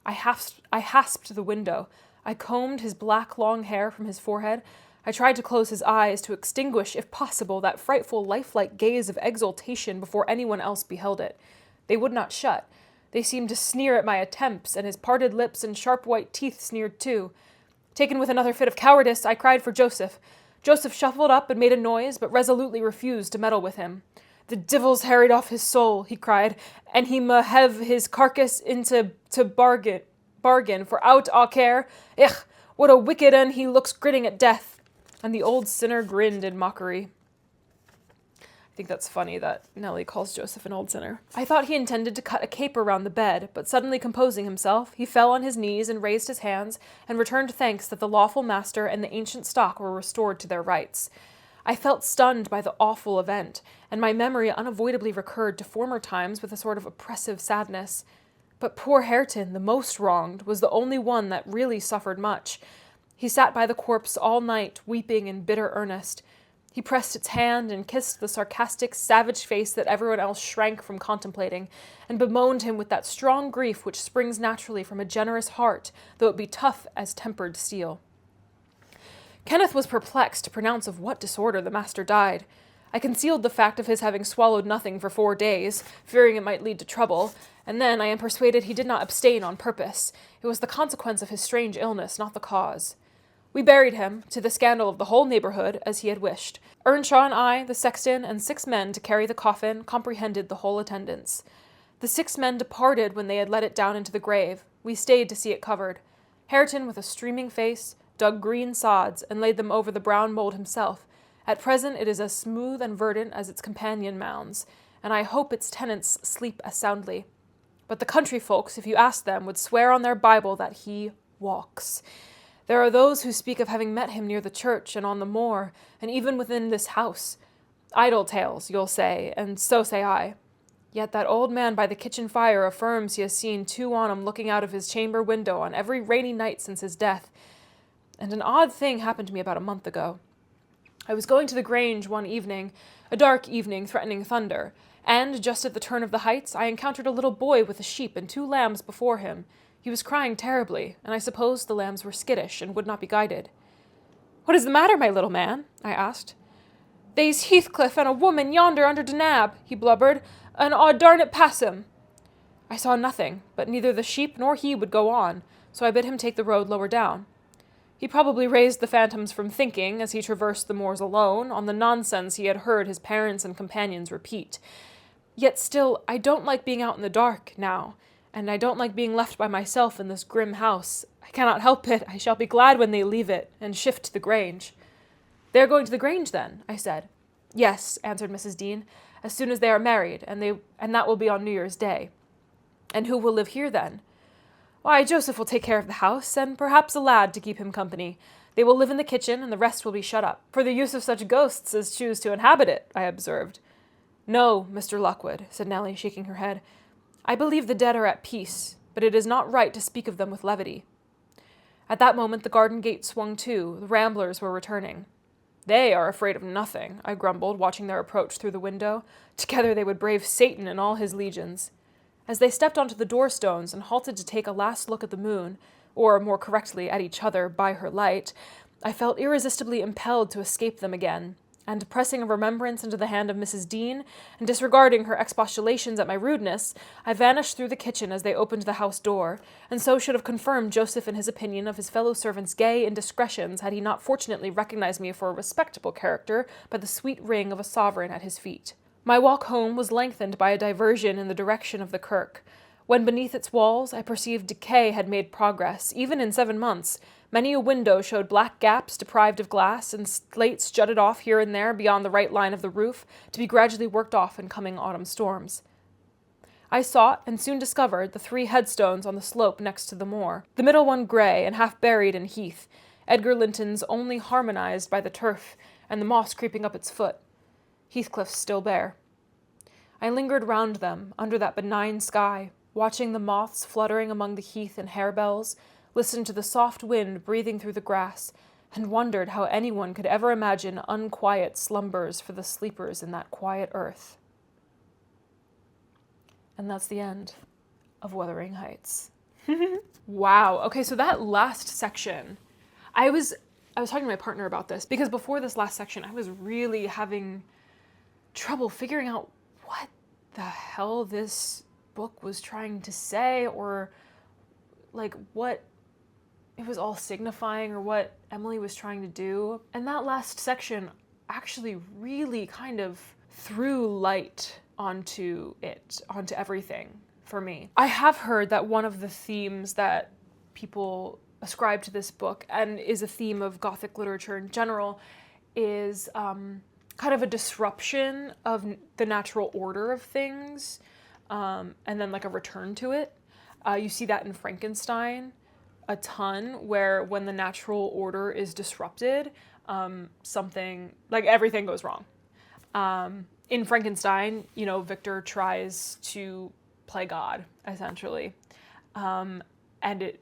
I hasped the window. I combed his black long hair from his forehead. I tried to close his eyes, to extinguish, if possible, that frightful lifelike gaze of exultation before anyone else beheld it. They would not shut. They seemed to sneer at my attempts, and his parted lips and sharp white teeth sneered too. Taken with another fit of cowardice, I cried for Joseph. Joseph shuffled up and made a noise, but resolutely refused to meddle with him. "The divil's harried off his soul," he cried, "and he ma hev his carcass into bargain for out a care. Ich, what a wicked un he looks grinning at death." And the old sinner grinned in mockery. I think that's funny that Nellie calls Joseph an old sinner. I thought he intended to cut a caper round the bed, but suddenly composing himself, he fell on his knees and raised his hands, and returned thanks that the lawful master and the ancient stock were restored to their rights. I felt stunned by the awful event, and my memory unavoidably recurred to former times with a sort of oppressive sadness. But poor Hareton, the most wronged, was the only one that really suffered much. He sat by the corpse all night, weeping in bitter earnest. He pressed its hand and kissed the sarcastic, savage face that everyone else shrank from contemplating, and bemoaned him with that strong grief which springs naturally from a generous heart, though it be tough as tempered steel. Kenneth was perplexed to pronounce of what disorder the master died. I concealed the fact of his having swallowed nothing for 4 days, fearing it might lead to trouble, and then I am persuaded he did not abstain on purpose. It was the consequence of his strange illness, not the cause. We buried him, to the scandal of the whole neighbourhood, as he had wished. Earnshaw and I, the sexton, and 6 men to carry the coffin, comprehended the whole attendance. The 6 men departed when they had let it down into the grave. We stayed to see it covered. Hareton, with a streaming face, dug green sods, and laid them over the brown mould himself. At present it is as smooth and verdant as its companion mounds, and I hope its tenants sleep as soundly. But the country folks, if you asked them, would swear on their Bible that he walks. There are those who speak of having met him near the church and on the moor, and even within this house. Idle tales, you'll say, and so say I. Yet that old man by the kitchen fire affirms he has seen 2 on 'em looking out of his chamber window on every rainy night since his death. And an odd thing happened to me about a month ago. I was going to the Grange one evening, a dark evening threatening thunder, and just at the turn of the heights I encountered a little boy with a sheep and 2 lambs before him. He was crying terribly, and I supposed the lambs were skittish and would not be guided. "What is the matter, my little man?" I asked. "They's Heathcliff and a woman yonder under de nab," he blubbered, "and I'll darn it pass 'em." I saw nothing, but neither the sheep nor he would go on, so I bid him take the road lower down. He probably raised the phantoms from thinking, as he traversed the moors alone, on the nonsense he had heard his parents and companions repeat. Yet still, I don't like being out in the dark, now, and I don't like being left by myself in this grim house. I cannot help it. I shall be glad when they leave it, and shift to the Grange. "They are going to the Grange, then?" I said. "Yes," answered Mrs. Dean, "as soon as they are married, and that will be on New Year's Day." "And who will live here, then?" "Why, Joseph will take care of the house, and perhaps a lad to keep him company. They will live in the kitchen, and the rest will be shut up, for the use of such ghosts as choose to inhabit it," I observed. "No, Mr. Lockwood," said Nellie, shaking her head. "I believe the dead are at peace, but it is not right to speak of them with levity." At that moment the garden gate swung to. The ramblers were returning. "They are afraid of nothing," I grumbled, watching their approach through the window. Together they would brave Satan and all his legions. As they stepped onto the door-stones and halted to take a last look at the moon, or more correctly at each other by her light, I felt irresistibly impelled to escape them again, and pressing a remembrance into the hand of Mrs. Dean, and disregarding her expostulations at my rudeness, I vanished through the kitchen as they opened the house door, and so should have confirmed Joseph in his opinion of his fellow servants' gay indiscretions had he not fortunately recognized me for a respectable character by the sweet ring of a sovereign at his feet. My walk home was lengthened by a diversion in the direction of the kirk. When beneath its walls I perceived decay had made progress, even in 7 months. Many a window showed black gaps deprived of glass, and slates jutted off here and there beyond the right line of the roof, to be gradually worked off in coming autumn storms. I sought, and soon discovered, the 3 headstones on the slope next to the moor, the middle one grey and half buried in heath, Edgar Linton's only harmonized by the turf, and the moss creeping up its foot. Heathcliff's still bare. I lingered round them, under that benign sky, watching the moths fluttering among the heath and harebells, listened to the soft wind breathing through the grass, and wondered how anyone could ever imagine unquiet slumbers for the sleepers in that quiet earth. And that's the end of Wuthering Heights. Wow. Okay, so that last section, I was talking to my partner about this because before this last section, I was really having trouble figuring out what the hell this book was trying to say, or like what it was all signifying, or what Emily was trying to do. And that last section actually really kind of threw light onto everything for me. I have heard that one of the themes that people ascribe to this book, and is a theme of Gothic literature in general, is kind of a disruption of the natural order of things, and then like a return to it. You see that in Frankenstein a ton, where when the natural order is disrupted, something, like everything goes wrong. In Frankenstein, Victor tries to play God, essentially. And it,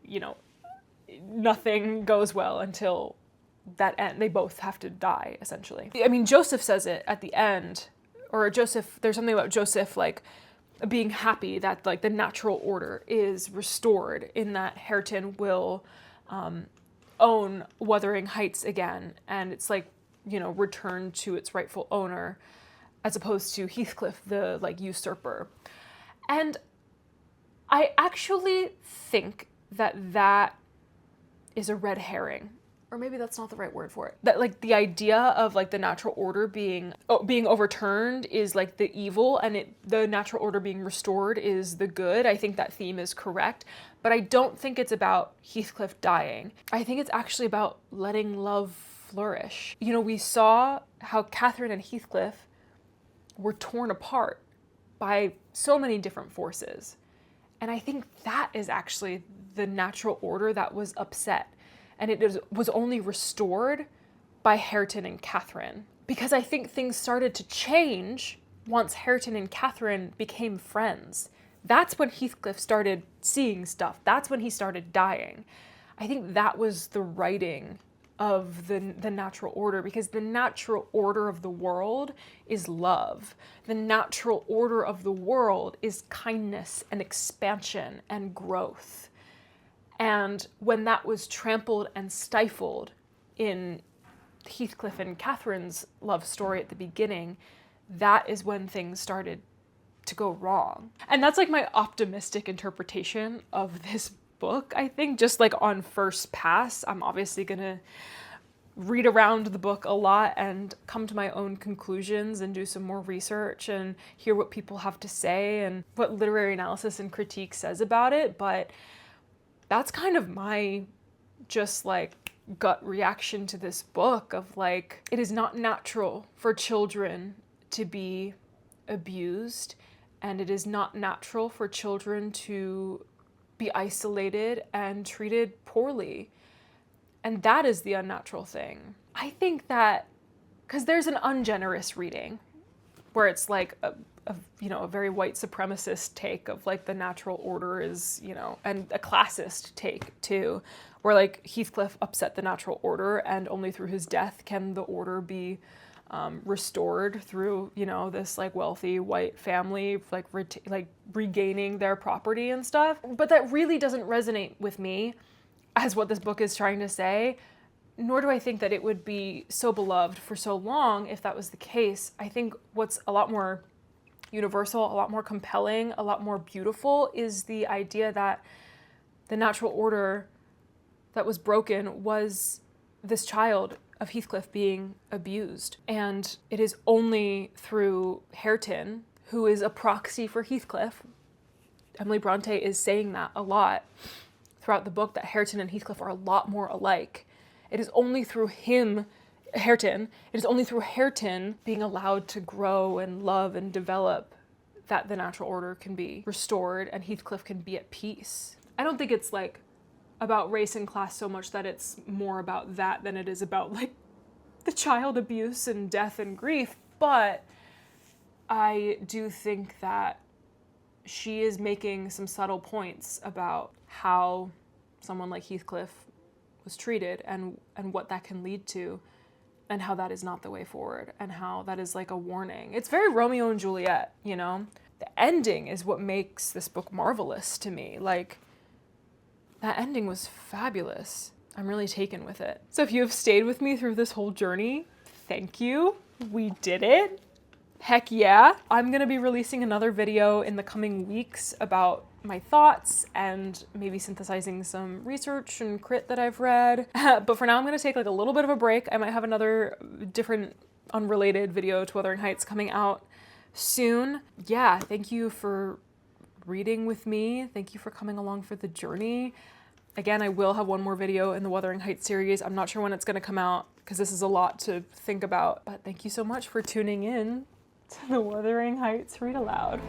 nothing goes well until that end. They both have to die, essentially. I mean, Joseph says it at the end, or Joseph, there's something about Joseph, like, being happy that, like, the natural order is restored, in that Hareton will own Wuthering Heights again, and it's, like, returned to its rightful owner, as opposed to Heathcliff, the, like, usurper. And I actually think that is a red herring. Or maybe that's not the right word for it. That, like, the idea of, like, the natural order being overturned is, like, the evil, and the natural order being restored is the good. I think that theme is correct. But I don't think it's about Heathcliff dying. I think it's actually about letting love flourish. We saw how Catherine and Heathcliff were torn apart by so many different forces. And I think that is actually the natural order that was upset. And it was only restored by Hareton and Catherine. Because I think things started to change once Hareton and Catherine became friends. That's when Heathcliff started seeing stuff. That's when he started dying. I think that was the writing of the natural order, because the natural order of the world is love. The natural order of the world is kindness and expansion and growth. And when that was trampled and stifled in Heathcliff and Catherine's love story at the beginning, that is when things started to go wrong. And that's like my optimistic interpretation of this book, I think. Just like on first pass, I'm obviously gonna read around the book a lot and come to my own conclusions and do some more research and hear what people have to say and what literary analysis and critique says about it. But that's kind of my just like gut reaction to this book of like, it is not natural for children to be abused, and it is not natural for children to be isolated and treated poorly. And that is the unnatural thing. I think that, because there's an ungenerous reading where it's like a very white supremacist take of like the natural order is, and a classist take too, where like Heathcliff upset the natural order and only through his death can the order be restored through, this like wealthy white family, like regaining their property and stuff. But that really doesn't resonate with me as what this book is trying to say, nor do I think that it would be so beloved for so long if that was the case. I think what's a lot more universal, a lot more compelling, a lot more beautiful is the idea that the natural order that was broken was this child of Heathcliff being abused. And it is only through Hareton, who is a proxy for Heathcliff. Emily Bronte is saying that a lot throughout the book, that Hareton and Heathcliff are a lot more alike. It is only through Hareton being allowed to grow and love and develop that the natural order can be restored and Heathcliff can be at peace. I don't think it's like about race and class so much that it's more about that than it is about like the child abuse and death and grief, but I do think that she is making some subtle points about how someone like Heathcliff was treated and what that can lead to, and how that is not the way forward, and how that is like a warning. It's very Romeo and Juliet, you know? The ending is what makes this book marvelous to me. Like, that ending was fabulous. I'm really taken with it. So if you have stayed with me through this whole journey, thank you. We did it. Heck yeah. I'm gonna be releasing another video in the coming weeks about my thoughts and maybe synthesizing some research and crit that I've read. But for now, I'm gonna take like a little bit of a break. I might have another different unrelated video to Wuthering Heights coming out soon. Yeah, thank you for reading with me. Thank you for coming along for the journey. Again, I will have one more video in the Wuthering Heights series. I'm not sure when it's gonna come out because this is a lot to think about, but thank you so much for tuning in to the Wuthering Heights Read Aloud.